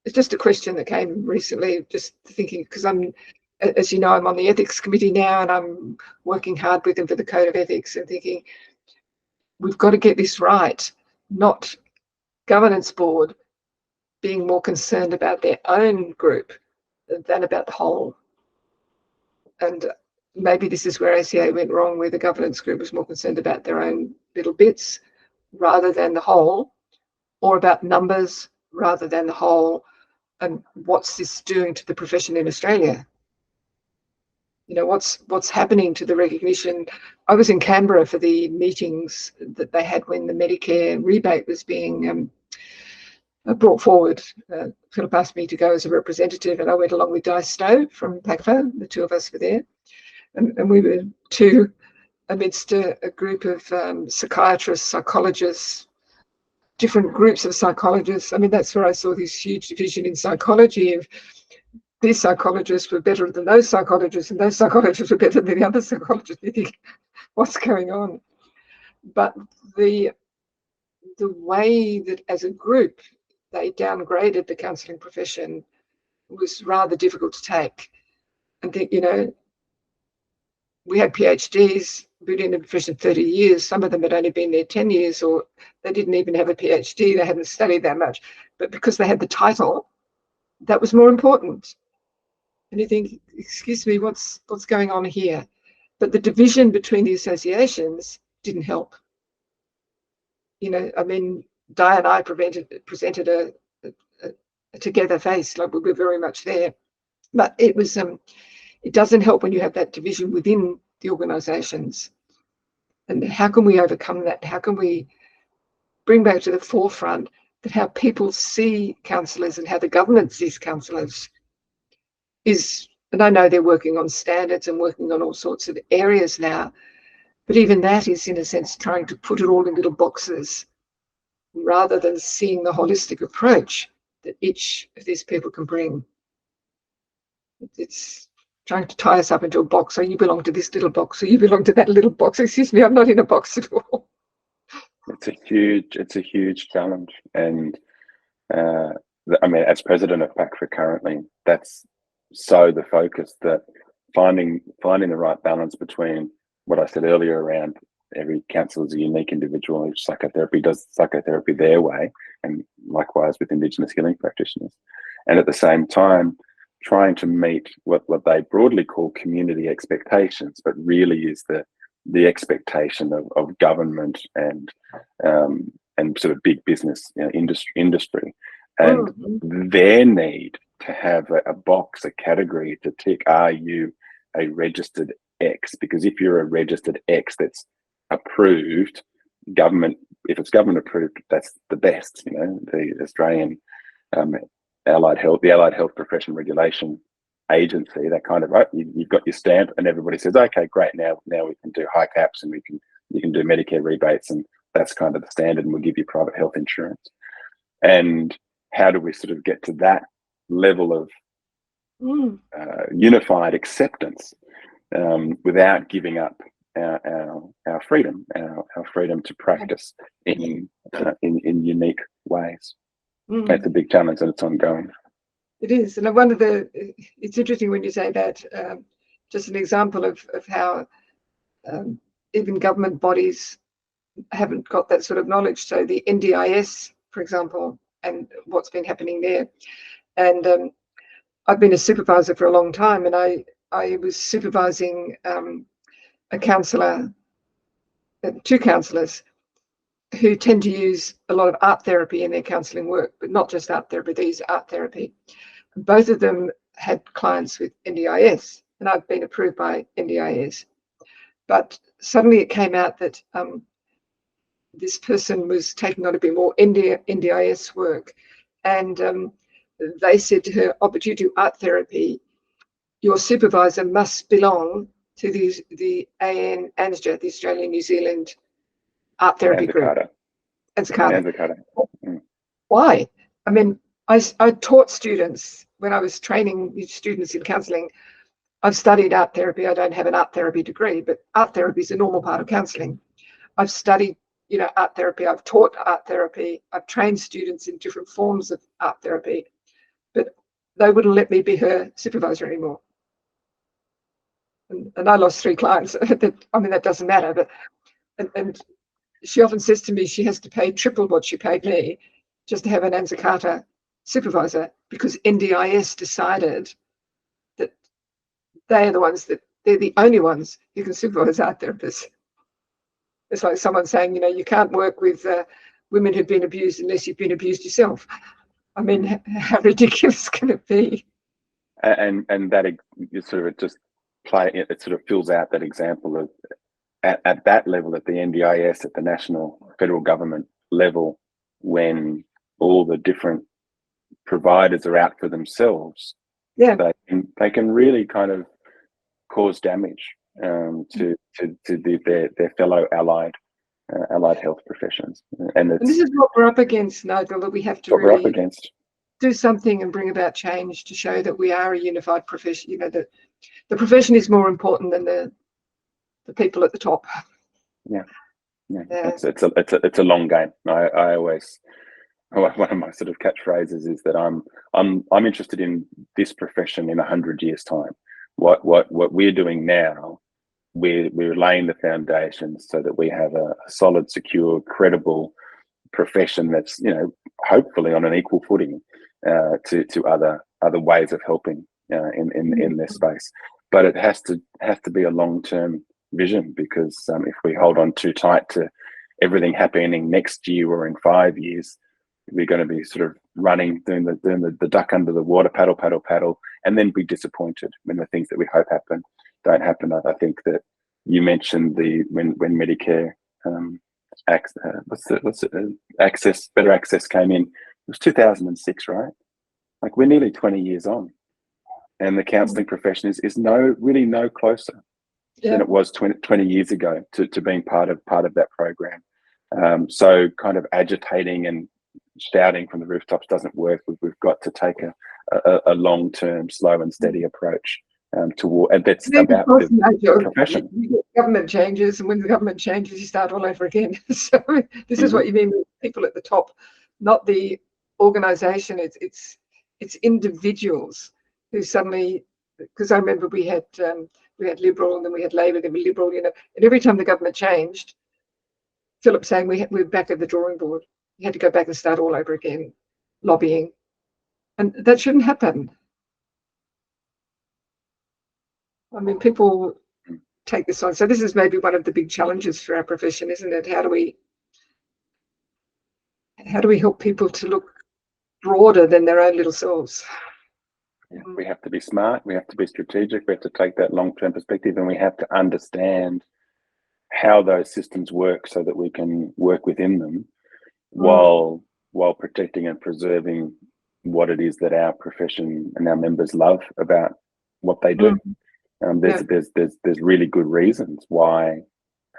It's just a question that came recently, just thinking, because I'm, as you know, I'm on the ethics committee now, and I'm working hard with them for the code of ethics, and thinking, we've got to get this right, not governance board being more concerned about their own group than about the whole. And maybe this is where ACA went wrong, where the governance group was more concerned about their own little bits rather than the whole, or about numbers rather than the whole. And what's this doing to the profession in Australia? You know, what's happening to the recognition? I was in Canberra for the meetings that they had when the Medicare rebate was being brought forward. Philip asked me to go as a representative, and I went along with Di Stowe from PACFA. The two of us were there, and we were two amidst a group of psychiatrists, psychologists, different groups of psychologists. I mean, that's where I saw this huge division in psychology of these psychologists were better than those psychologists, and those psychologists were better than the other psychologists. You think, what's going on? But the way that as a group they downgraded the counselling profession was rather difficult to take. And think, you know, we had PhDs, been in the profession 30 years. Some of them had only been there 10 years, or they didn't even have a PhD. They hadn't studied that much. But because they had the title, that was more important. And you think, excuse me, what's going on here? But the division between the associations didn't help. You know, I mean, Di and I presented a together face, like we were very much there. But it was it doesn't help when you have that division within the organisations. And how can we overcome that? How can we bring back to the forefront that how people see counsellors and how the government sees counsellors is, and I know they're working on standards and working on all sorts of areas now, but even that is, in a sense, trying to put it all in little boxes rather than seeing the holistic approach that each of these people can bring. It's trying to tie us up into a box. So you belong to this little box, so you belong to that little box. Excuse me, I'm not in a box at all. It's a huge challenge. And I mean, as president of PACFA currently, that's so the focus, that finding the right balance between what I said earlier around every counsellor is a unique individual. Each psychotherapy does psychotherapy their way, and likewise with Indigenous healing practitioners. And at the same time, trying to meet what they broadly call community expectations, but really is the expectation of government and sort of big business, you know, industry, and their need to have a box, a category to tick. Are you a registered X? Because if you're a registered X that's approved, government, if it's government approved, that's the best. You know, the Australian Allied Health Profession Regulation Agency, that kind of, right, you've got your stamp and everybody says, okay, great, now we can do high caps and you can do Medicare rebates, and that's kind of the standard, and we'll give you private health insurance. And how do we sort of get to that level of unified acceptance without giving up our freedom, our freedom to practice in unique ways? That's a big challenge, and it's ongoing. It is, and it's interesting when you say that. Just an example of how even government bodies haven't got that sort of knowledge. So the NDIS, for example, and what's been happening there. And I've been a supervisor for a long time, and I was supervising a counsellor, two counsellors who tend to use a lot of art therapy in their counselling work, but not just art therapy, they use art therapy. Both of them had clients with NDIS, and I've been approved by NDIS. But suddenly it came out that this person was taking on a bit more NDIS work, and they said to her, oh, but you do art therapy, your supervisor must belong to the ANZTA, the Australian New Zealand Art Therapy Group. ANZTA. Why? I mean, I taught students when I was training students in counselling. I've studied art therapy. I don't have an art therapy degree, but art therapy is a normal part of counselling. I've studied, you know, art therapy. I've taught art therapy. I've trained students in different forms of art therapy, but they wouldn't let me be her supervisor anymore. And I lost 3 clients. I mean, that doesn't matter, but and she often says to me she has to pay triple what she paid me just to have an Anzac Carter supervisor, because NDIS decided that they're the only ones who can supervise art therapists. It's like someone saying, you can't work with women who've been abused unless you've been abused yourself. I mean, how ridiculous can it be? And that it sort of fills out that example of at that level, at the NDIS, at the national federal government level, when all the different providers are out for themselves, they can really kind of cause damage to their fellow allied health professions, and this is what we're up against, Nigel. That we have to really do something and bring about change to show that we are a unified profession. That the profession is more important than the people at the top. Yeah. It's a long game. I always, one of my sort of catchphrases is that I'm interested in this profession in 100 years' time. What we're doing now, we're laying the foundations so that we have a solid, secure, credible profession that's hopefully on an equal footing to other ways of helping in this space. But it has to be a long-term vision, because if we hold on too tight to everything happening next year or in 5 years, we're going to be sort of running, doing the duck under the water, paddle, and then be disappointed when the things that we hope happen don't happen. I think that you mentioned when Medicare better access came in, it was 2006, right? Like, we're nearly 20 years on, and the counselling profession is really no closer than it was 20 years ago to being part of that program. So kind of agitating and shouting from the rooftops doesn't work. We've got to take a long-term, slow and steady approach toward, and that's about the profession. Government changes, and when the government changes, you start all over again. So this is what you mean with people at the top, not the organisation. It's individuals who suddenly, because I remember we had Liberal, and then we had Labor, then we Liberal, and every time the government changed, Philip saying we're back at the drawing board. You had to go back and start all over again, lobbying, and that shouldn't happen. I mean, people take this on. So this is maybe one of the big challenges for our profession, isn't it? How do we help people to look broader than their own little selves? Yeah, we have to be smart, we have to be strategic, we have to take that long-term perspective, and we have to understand how those systems work so that we can work within them while protecting and preserving what it is that our profession and our members love about what they do. There's really good reasons why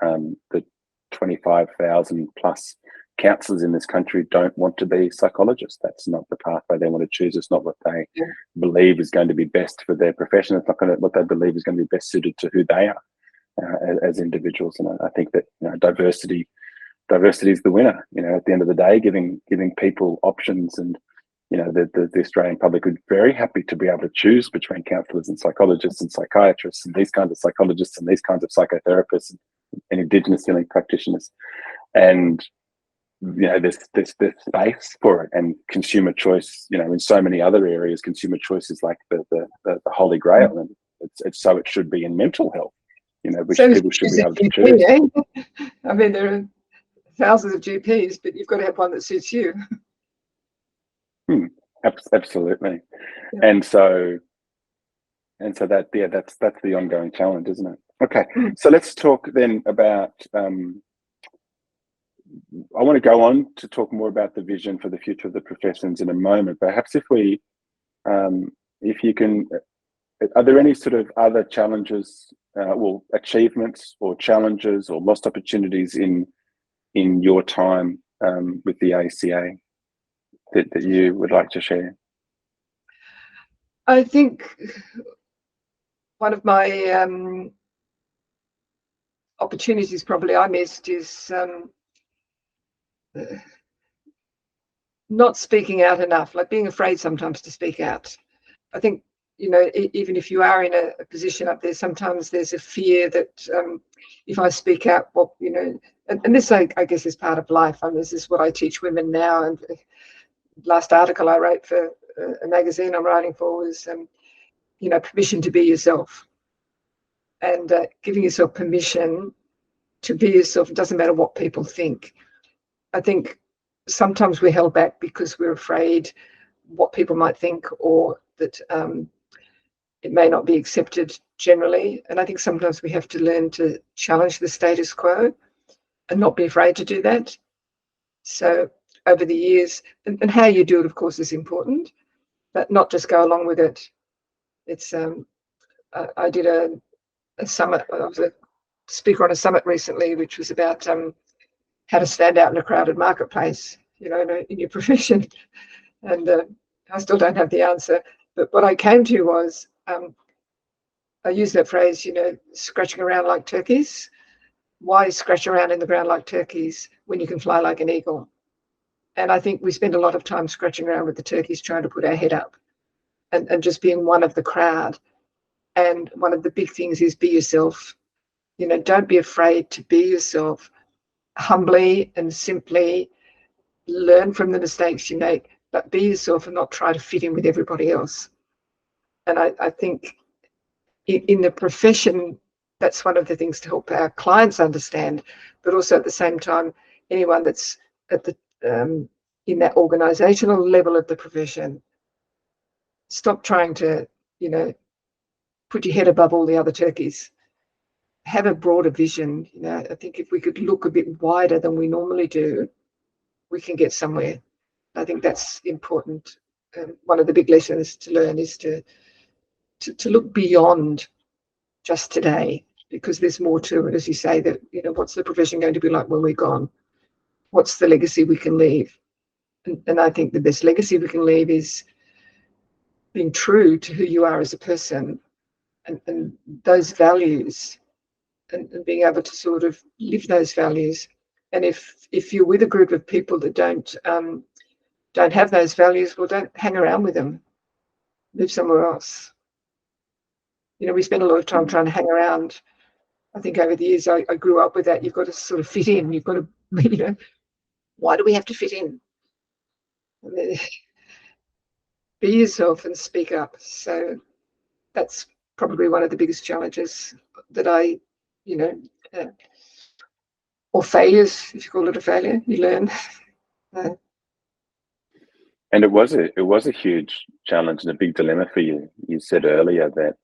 the 25,000 plus counsellors in this country don't want to be psychologists. That's not the pathway they want to choose. It's not what they believe is going to be best for their profession. It's not what they believe is going to be best suited to who they are as individuals. And I think that diversity is the winner. At the end of the day, giving people options, and the Australian public would be very happy to be able to choose between counsellors and psychologists and psychiatrists and these kinds of psychologists and these kinds of psychotherapists and Indigenous healing practitioners. And there's space for it, and consumer choice. In so many other areas, consumer choice is like the holy grail, and it should be in mental health. People should be able to choose. I mean, there are thousands of GPs, but you've got to have one that suits you. Absolutely, and so that's the ongoing challenge, isn't it? Okay, so let's talk then about. I want to go on to talk more about the vision for the future of the professions in a moment. Perhaps if you can, are there any sort of other challenges, achievements or challenges or lost opportunities in your time with the ACA that you would like to share? I think one of my opportunities probably I missed is not speaking out enough, like being afraid sometimes to speak out. I think you know, even if you are in a position up there, sometimes there's a fear that if I speak out, well, you know, and this, I guess, is part of life. I mean, this is what I teach women now. And last article I wrote for a magazine I'm writing for was, you know, permission to be yourself, and giving yourself permission to be yourself. It doesn't matter what people think. I think sometimes we're held back because we're afraid what people might think, or that it may not be accepted generally. And I think sometimes we have to learn to challenge the status quo and not be afraid to do that. So over the years, and how you do it, of course, is important, but not just go along with it. It's I did a summit. I was a speaker on a summit recently, which was about how to stand out in a crowded marketplace, you know, in your profession. And I still don't have the answer. But what I came to was, I use that phrase, you know, scratching around like turkeys. Why scratch around in the ground like turkeys when you can fly like an eagle? And I think we spend a lot of time scratching around with the turkeys, trying to put our head up and just being one of the crowd. And one of the big things is be yourself. You know, don't be afraid to be yourself. Humbly and simply learn from the mistakes you make, but be yourself and not try to fit in with everybody else. And I think in the profession, that's one of the things to help our clients understand, but also at the same time, anyone that's at the in that organizational level of the profession, stop trying to, you know, put your head above all the other turkeys. Have a broader vision. You know, I think if we could look a bit wider than we normally do, we can get somewhere. I think that's important. One of the big lessons to learn is to look beyond just today, because there's more to it, as you say, that, you know, what's the profession going to be like when we're gone? What's the legacy we can leave? And I think the best legacy we can leave is being true to who you are as a person, and those values, and being able to sort of live those values. And if you're with a group of people that don't have those values, well, don't hang around with them. Live somewhere else. You know, we spend a lot of time trying to hang around. I think over the years, I grew up with that. You've got to sort of fit in. You've got to, you know, why do we have to fit in? Be yourself and speak up. So that's probably one of the biggest challenges that I, you know, or failures, if you call it a failure, you learn. And it was a huge challenge and a big dilemma for you. You said earlier that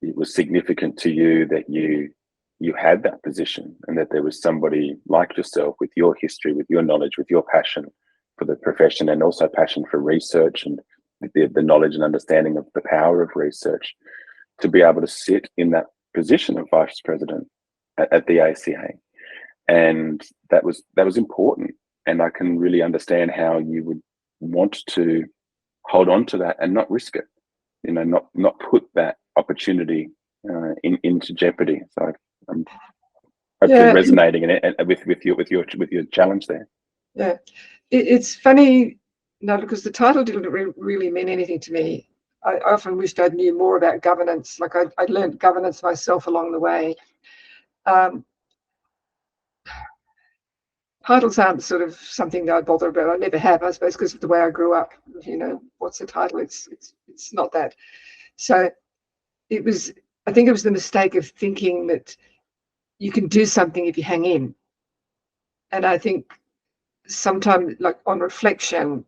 it was significant to you that you had that position, and that there was somebody like yourself with your history, with your knowledge, with your passion for the profession, and also passion for research and the knowledge and understanding of the power of research, to be able to sit in that position of vice president at the ACA. And that was important. And I can really understand how you would want to hold on to that and not risk it, you know, not put that opportunity into jeopardy. So I'm hopefully resonating with your challenge there. Yeah, it's funny, no, because the title didn't really mean anything to me. I often wished I knew more about governance. Like I learned governance myself along the way. Titles aren't sort of something that I bother about. I never have, I suppose, because of the way I grew up. You know, what's the title? It's not that. So I think it was the mistake of thinking that you can do something if you hang in. And I think sometimes, like on reflection,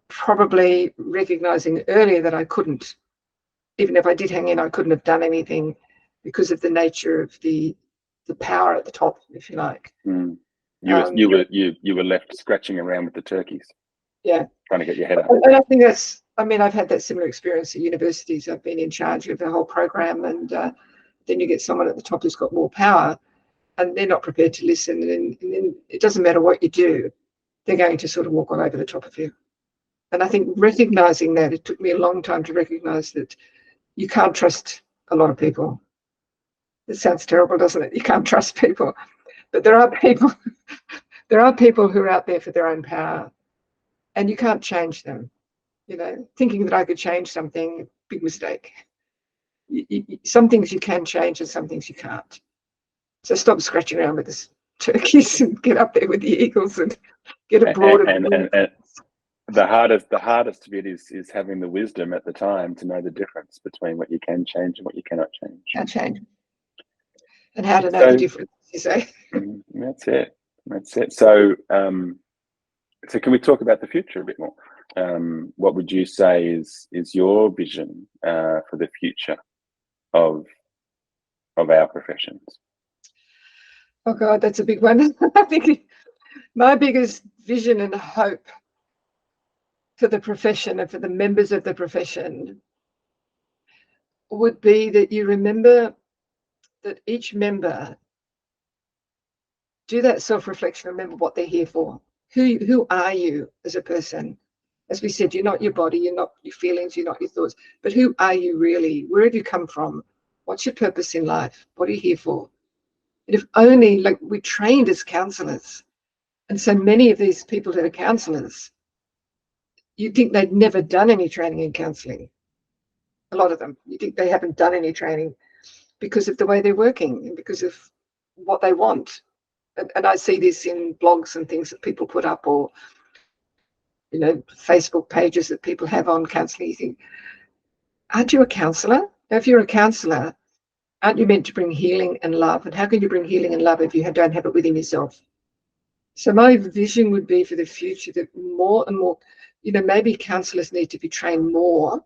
probably recognizing earlier that I couldn't, even if I did hang in, I couldn't have done anything because of the nature of the power at the top, if you like. You were left scratching around with the turkeys. Yeah, trying to get your head up. And I think that's, I mean, I've had that similar experience at universities. I've been in charge of the whole program, and then you get someone at the top who's got more power, and they're not prepared to listen. And then it doesn't matter what you do, they're going to sort of walk all over the top of you. And I think recognizing that, it took me a long time to recognize that you can't trust a lot of people. It sounds terrible, doesn't it? You can't trust people. But there are people who are out there for their own power, and you can't change them. thinking that I could change something, big mistake. Some things you can change and some things you can't. So stop scratching around with the turkeys and get up there with the eagles and get a broader view. And the hardest bit is having the wisdom at the time to know the difference between what you can change and what you cannot change. Can't change. And how to know the difference, you say. That's it. So can we talk about the future a bit more? What would you say is your vision for the future of our professions? Oh God, that's a big one. I think my biggest vision and hope for the profession and for the members of the profession would be that you remember that each member do that self-reflection, remember what they're here for. Who are you as a person? As we said, you're not your body, you're not your feelings, you're not your thoughts, but who are you really? Where have you come from? What's your purpose in life? What are you here for? And if only, like, we trained as counsellors, and so many of these people that are counsellors, you'd think they'd never done any training in counselling. A lot of them, you think they haven't done any training because of the way they're working and because of what they want. And I see this in blogs and things that people put up, or Facebook pages that people have on counselling. You think, aren't you a counsellor? Now, if you're a counsellor, aren't you meant to bring healing and love? And how can you bring healing and love if you don't have it within yourself? So my vision would be for the future that more and more, maybe counsellors need to be trained more.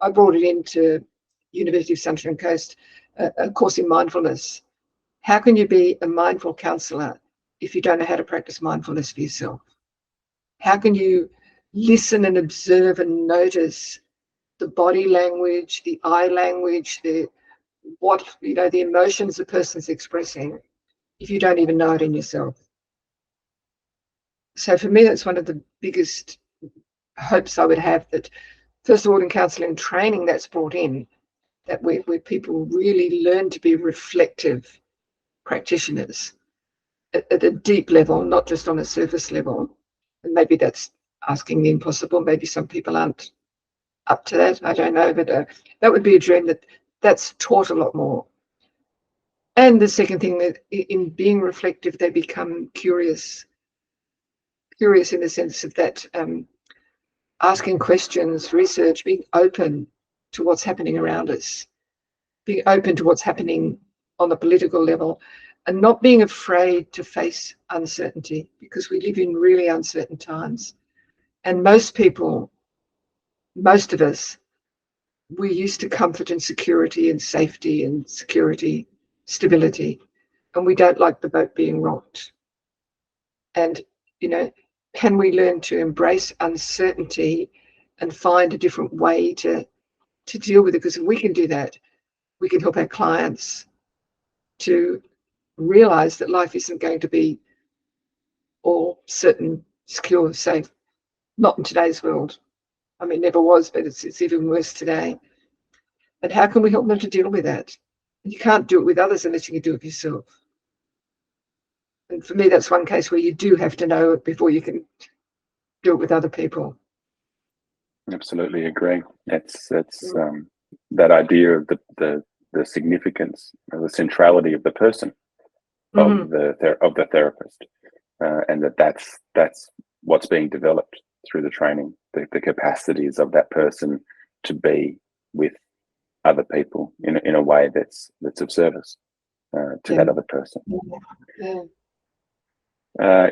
I brought it into University of Sunshine Coast, a course in mindfulness. How can you be a mindful counsellor if you don't know how to practice mindfulness for yourself? How can you listen and observe and notice the body language, the eye language, the emotions a person's expressing if you don't even know it in yourself? So for me, that's one of the biggest hopes I would have, that first of all, in counselling training, that's brought in, that where people really learn to be reflective practitioners at a deep level, not just on a surface level. And maybe that's asking the impossible. Maybe some people aren't up to that. I don't know, but that would be a dream, that's taught a lot more. And the second thing, that in being reflective, they become curious in the sense of that asking questions, research, being open to what's happening around us, being open to what's happening on the political level, and not being afraid to face uncertainty, because we live in really uncertain times. And most of us, we're used to comfort and security and safety and stability, and we don't like the boat being rocked. And, can we learn to embrace uncertainty and find a different way to deal with it? Because if we can do that, we can help our clients to realize that life isn't going to be all certain, secure, safe. Not in today's world. I mean, never was, but it's even worse today. And how can we help them to deal with that? You can't do it with others unless you can do it yourself. And for me, that's one case where you do have to know it before you can do it with other people. Absolutely agree. That's that idea of the significance, of the centrality of the person, of the therapist, and that's what's being developed through the training, the capacities of that person to be with other people in a way that's of service to that other person.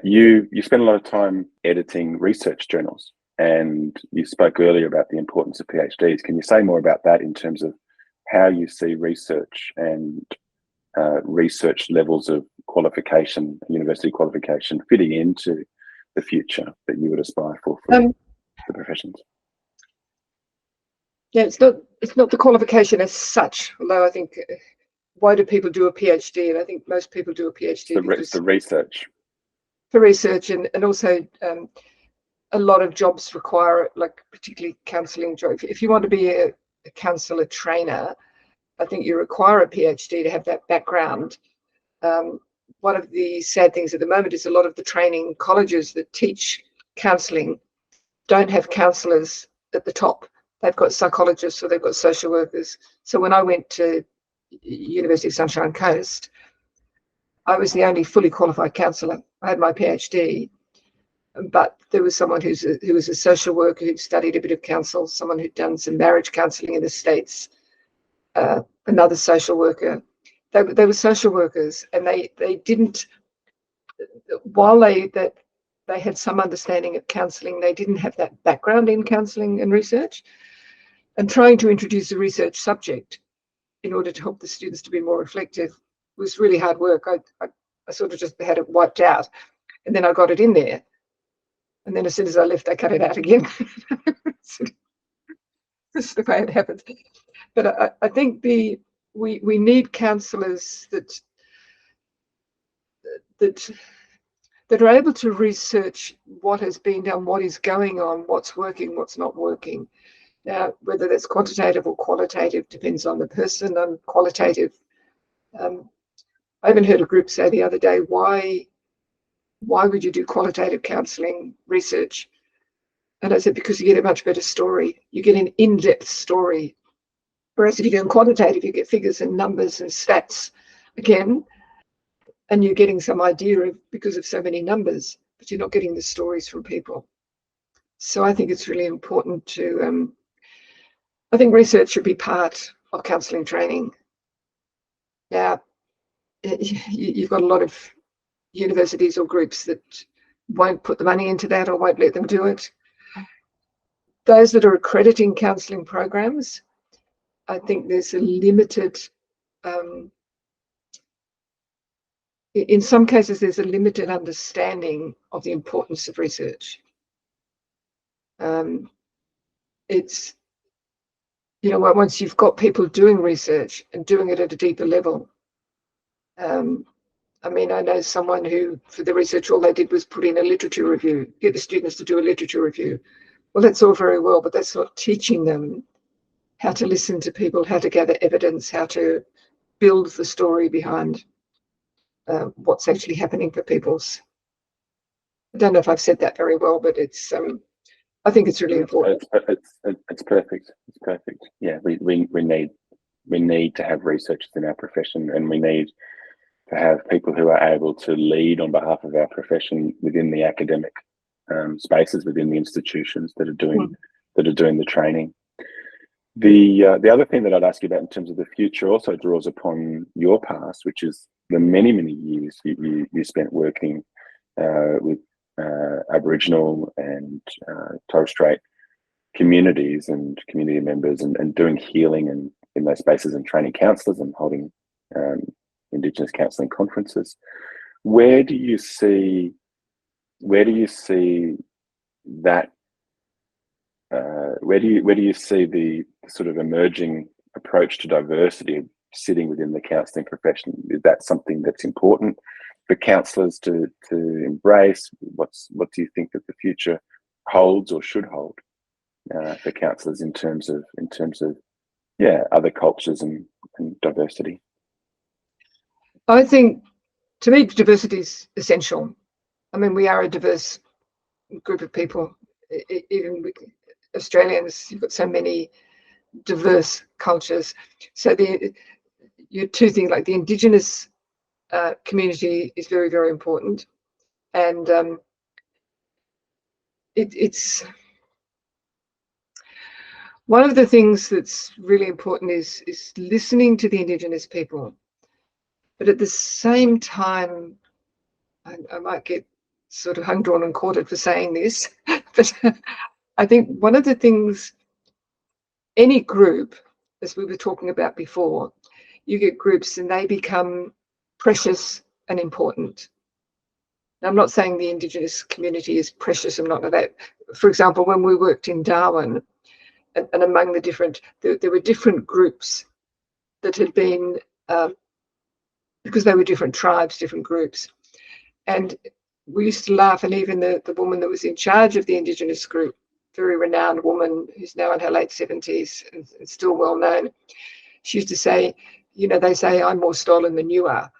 You spend a lot of time editing research journals, and you spoke earlier about the importance of PhDs. Can you say more about that in terms of how you see research and research levels of qualification, university qualification, fitting into the future that you would aspire for the professions? Yeah, it's not the qualification as such, although I think, why do people do a PhD? And I think most people do a PhD it's the research. For research, and also a lot of jobs require it, like particularly counselling jobs. If you want to be a counsellor trainer, I think you require a PhD to have that background. One of the sad things at the moment is a lot of the training colleges that teach counselling don't have counsellors at the top. They've got psychologists or they've got social workers. So when I went to University of Sunshine Coast, I was the only fully qualified counsellor. I had my PhD, but there was someone who was a social worker who'd studied a bit of counsel, someone who'd done some marriage counselling in the States, another social worker. They were social workers, and they didn't, while they had some understanding of counselling, they didn't have that background in counselling and research. And trying to introduce a research subject in order to help the students to be more reflective was really hard work. I sort of just had it wiped out, and then I got it in there. And then as soon as I left, I cut it out again. This is the way it happens. But I think we need counsellors that are able to research what has been done, what is going on, what's working, what's not working. Now, whether that's quantitative or qualitative depends on the person. Qualitative. I even heard a group say the other day, why would you do qualitative counselling research? And I said, because you get a much better story. You get an in-depth story. Whereas if you're doing quantitative, you get figures and numbers and stats again, and you're getting some idea of because of so many numbers, but you're not getting the stories from people. So I think it's really important to, I think research should be part of counselling training. Now, you've got a lot of universities or groups that won't put the money into that or won't let them do it. Those that are accrediting counselling programs, I think there's a limited, in some cases, there's a limited understanding of the importance of research. It's, you know, once you've got people doing research and doing it at a deeper level. I mean, I know someone who, for the research, all they did was put in a literature review, get the students to do a literature review. Well, that's all very well, but that's not teaching them how to listen to people, how to gather evidence, how to build the story behind what's actually happening for people's. I don't know if I've said that very well, but it's. I think it's really important. It's perfect. It's perfect. Yeah, we need to have researchers in our profession, and we need to have people who are able to lead on behalf of our profession within the academic spaces, within the institutions that are doing the training. The other thing that I'd ask you about in terms of the future also draws upon your past, which is the many years you spent working with Aboriginal and Torres Strait communities and community members, and doing healing and in those spaces, and training counsellors and holding Indigenous counselling conferences. Where do you see that? Where do you see the sort of emerging approach to diversity sitting within the counselling profession? Is that something that's important for counsellors to embrace? What do you think that the future holds or should hold for counsellors in terms of other cultures and diversity? I think, to me, diversity is essential. I mean, we are a diverse group of people. Even with Australians, you've got so many diverse cultures. So your two things, like the Indigenous community is very, very important. And it's one of the things that's really important is listening to the Indigenous people. But at the same time, I might get sort of hung, drawn and quartered for saying this, but I think one of the things, any group, as we were talking about before, you get groups and they become precious and important. Now, I'm not saying the Indigenous community is precious and not that. For example, when we worked in Darwin, and among the different, there were different groups that had been, because they were different tribes, different groups. And we used to laugh, and even the woman that was in charge of the Indigenous group, very renowned woman who's now in her late 70s and still well known, she used to say, you know, they say I'm more stolen than you are.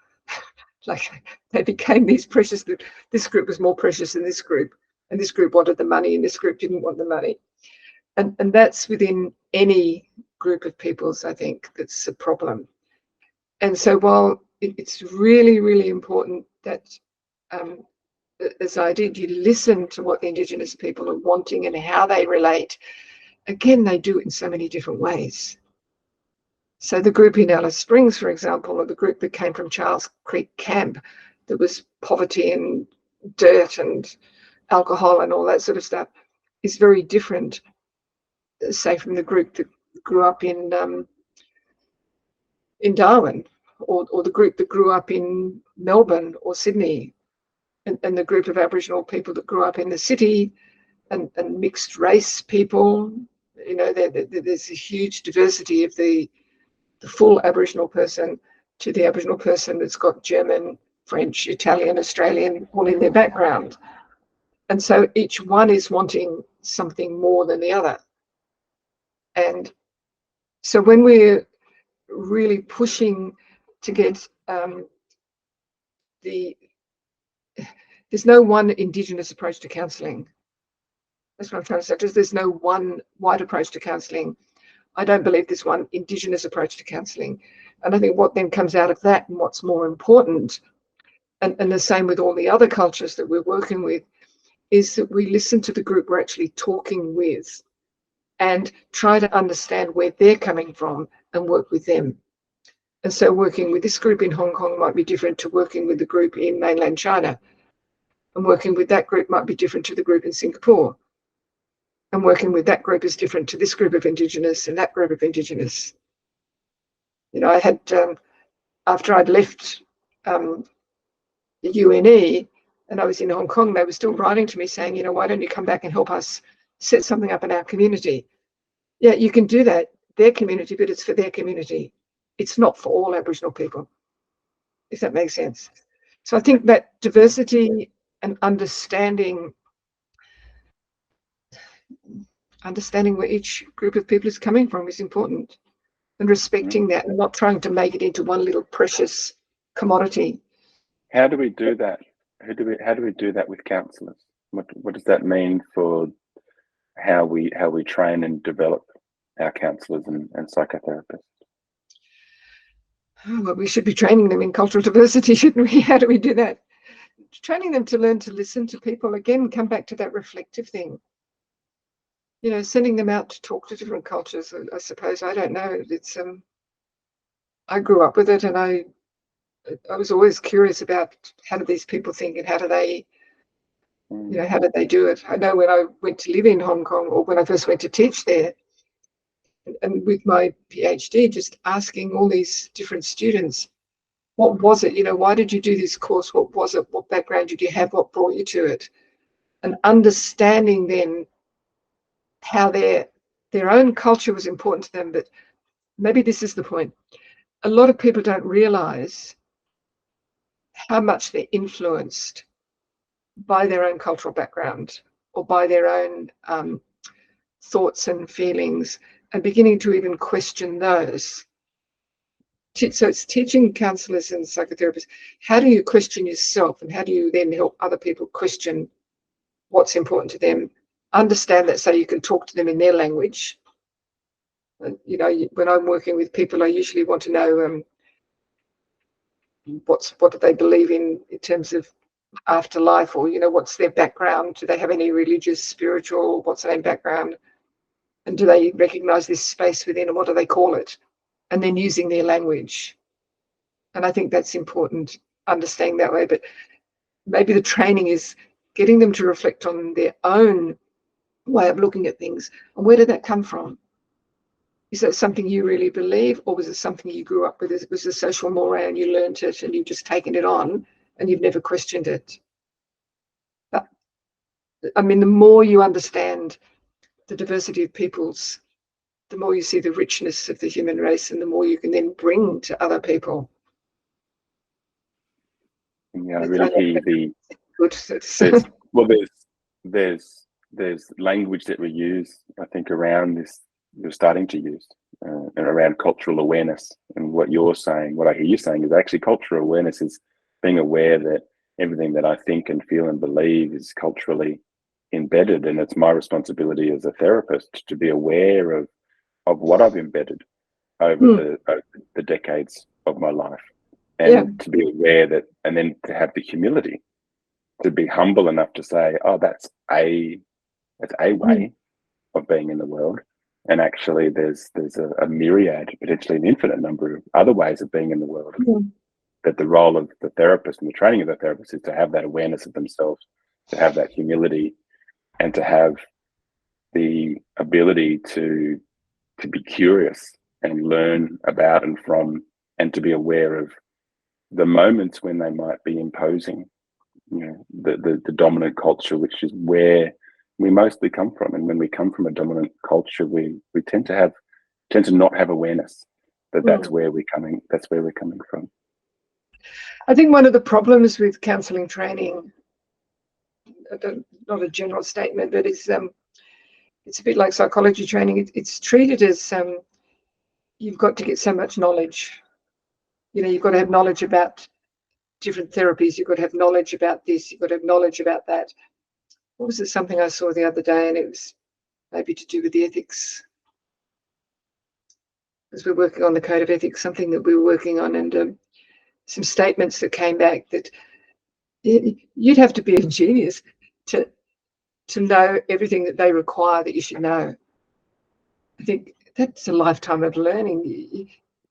Like, they became these precious, this group was more precious than this group, and this group wanted the money and this group didn't want the money. And that's within any group of peoples, I think, that's a problem. And so while it's really, really important that, as I did, you listen to what the Indigenous people are wanting and how they relate. Again, they do it in so many different ways. So the group in Alice Springs, for example, or the group that came from Charles Creek Camp, that was poverty and dirt and alcohol and all that sort of stuff, is very different, say, from the group that grew up in Darwin, or the group that grew up in Melbourne or Sydney, and the group of Aboriginal people that grew up in the city, and mixed race people. You know, there's a huge diversity of the full Aboriginal person to the Aboriginal person that's got German, French, Italian, Australian all in their background. And so each one is wanting something more than the other. And so when we're really pushing to get there's no one Indigenous approach to counselling. That's what I'm trying to say. There's no one white approach to counselling. I don't believe there's one Indigenous approach to counselling. And I think what then comes out of that, and what's more important, and the same with all the other cultures that we're working with, is that we listen to the group we're actually talking with and try to understand where they're coming from and work with them. And so working with this group in Hong Kong might be different to working with the group in mainland China. And working with that group might be different to the group in Singapore. And working with that group is different to this group of Indigenous and that group of Indigenous. You know, I had, after I'd left the UNE and I was in Hong Kong, they were still writing to me saying, you know, why don't you come back and help us set something up in our community? Yeah, you can do that, their community, but it's for their community. It's not for all Aboriginal people, if that makes sense. So I think that diversity and understanding where each group of people is coming from is important, and respecting that and not trying to make it into one little precious commodity. How do we do that? How do we do that with counsellors? What does that mean for how we train and develop our counsellors and psychotherapists? Oh, well, we should be training them in cultural diversity, shouldn't we? How do we do that? Training them to learn to listen to people. Again, come back to that reflective thing. You know, sending them out to talk to different cultures, I suppose. I don't know. It's I grew up with it, and I was always curious about how do these people think and how do they, you know, how did they do it? I know when I went to live in Hong Kong, or when I first went to teach there, and with my PhD, just asking all these different students, what was it? You know, why did you do this course? What was it? What background did you have? What brought you to it? And understanding then how their own culture was important to them. But maybe this is the point. A lot of people don't realize how much they're influenced by their own cultural background or by their own thoughts and feelings, and beginning to even question those. So it's teaching counsellors and psychotherapists, how do you question yourself, and how do you then help other people question what's important to them, understand that so you can talk to them in their language. You know, when I'm working with people, I usually want to know what do they believe in terms of afterlife, or, you know, what's their background? Do they have any religious, spiritual, what's their background? And do they recognise this space within, and what do they call it? And then using their language. And I think that's important, understanding that way. But maybe the training is getting them to reflect on their own way of looking at things. And where did that come from? Is that something you really believe, or was it something you grew up with? It was a social mores and you learned it and you've just taken it on and you've never questioned it. But, I mean, the more you understand the diversity of peoples, the more you see the richness of the human race, and the more you can then bring to other people. Yeah, I really hear the good. there's language that we use, I think, around this, we're starting to use, and around cultural awareness. And what you're saying, what I hear you saying, is actually cultural awareness is being aware that everything that I think and feel and believe is culturally embedded, and it's my responsibility as a therapist to be aware of what I've embedded over the decades of my life, and to be aware that, and then to have the humility to be humble enough to say, oh, that's a way of being in the world, and actually there's a myriad, potentially an infinite number of other ways of being in the world. That the role of the therapist and the training of the therapist is to have that awareness of themselves, to have that humility, and to have the ability to be curious and learn about and from, and to be aware of the moments when they might be imposing, the dominant culture, which is where we mostly come from. And when we come from a dominant culture, we tend to not have awareness that that's where we're coming from. I think one of the problems with counselling training, not a general statement, but it's a bit like psychology training. It's treated as you've got to get so much knowledge. You've got to have knowledge about different therapies. You've got to have knowledge about this. You've got to have knowledge about that. What was it? Something I saw the other day, and it was maybe to do with the ethics. As we're working on the code of ethics, something that we were working on, and some statements that came back that you'd have to be a genius to know everything that they require that you should know. I think that's a lifetime of learning.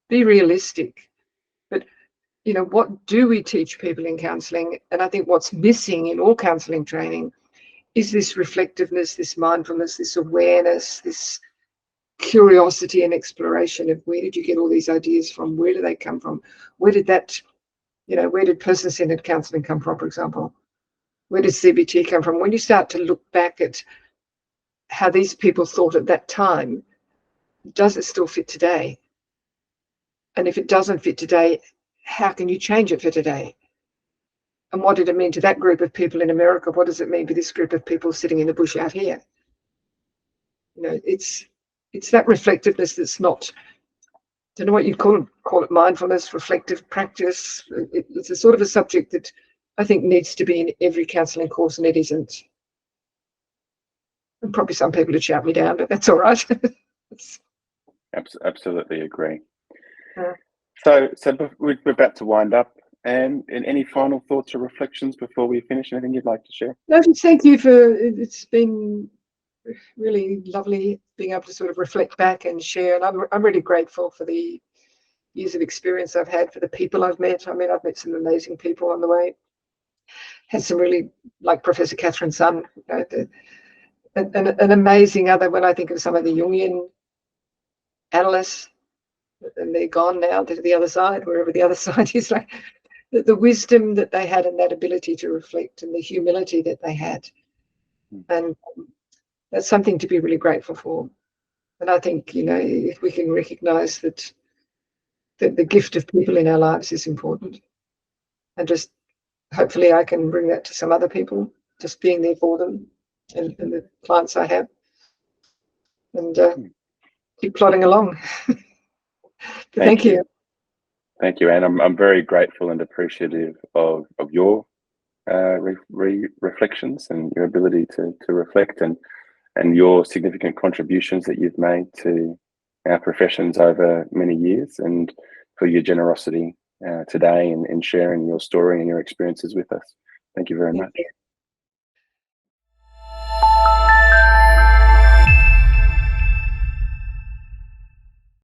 Be realistic. But, what do we teach people in counselling? And I think what's missing in all counselling training is this reflectiveness, this mindfulness, this awareness, this curiosity and exploration of where did you get all these ideas from? Where do they come from? Where did that, where did person-centered counselling come from, for example? Where does CBT come from? When you start to look back at how these people thought at that time, does it still fit today? And if it doesn't fit today, how can you change it for today? And what did it mean to that group of people in America? What does it mean for this group of people sitting in the bush out here? It's that reflectiveness that's not, I don't know what you'd call it mindfulness, reflective practice. It's a sort of a subject that I think needs to be in every counselling course, and it isn't. And probably some people would shout me down, but that's all right. Absolutely agree. So we're about to wind up. And any final thoughts or reflections before we finish? Anything you'd like to share? No, just thank you it's been really lovely being able to sort of reflect back and share. And I'm really grateful for the years of experience I've had, for the people I've met. I mean, I've met some amazing people on the way. Had some really, like Professor Catherine Sun, an amazing other, when I think of some of the Jungian analysts, and they're gone now, they're to the other side, wherever the other side is, like the wisdom that they had and that ability to reflect and the humility that they had. And that's something to be really grateful for. And I think, if we can recognise that the gift of people in our lives is important, and just hopefully I can bring that to some other people, just being there for them and the clients I have, and keep plodding along. Thank you. Thank you, Anne. I'm very grateful and appreciative of your reflections and your ability to reflect, and your significant contributions that you've made to our professions over many years, and for your generosity today in sharing your story and your experiences with us. Thank you very much.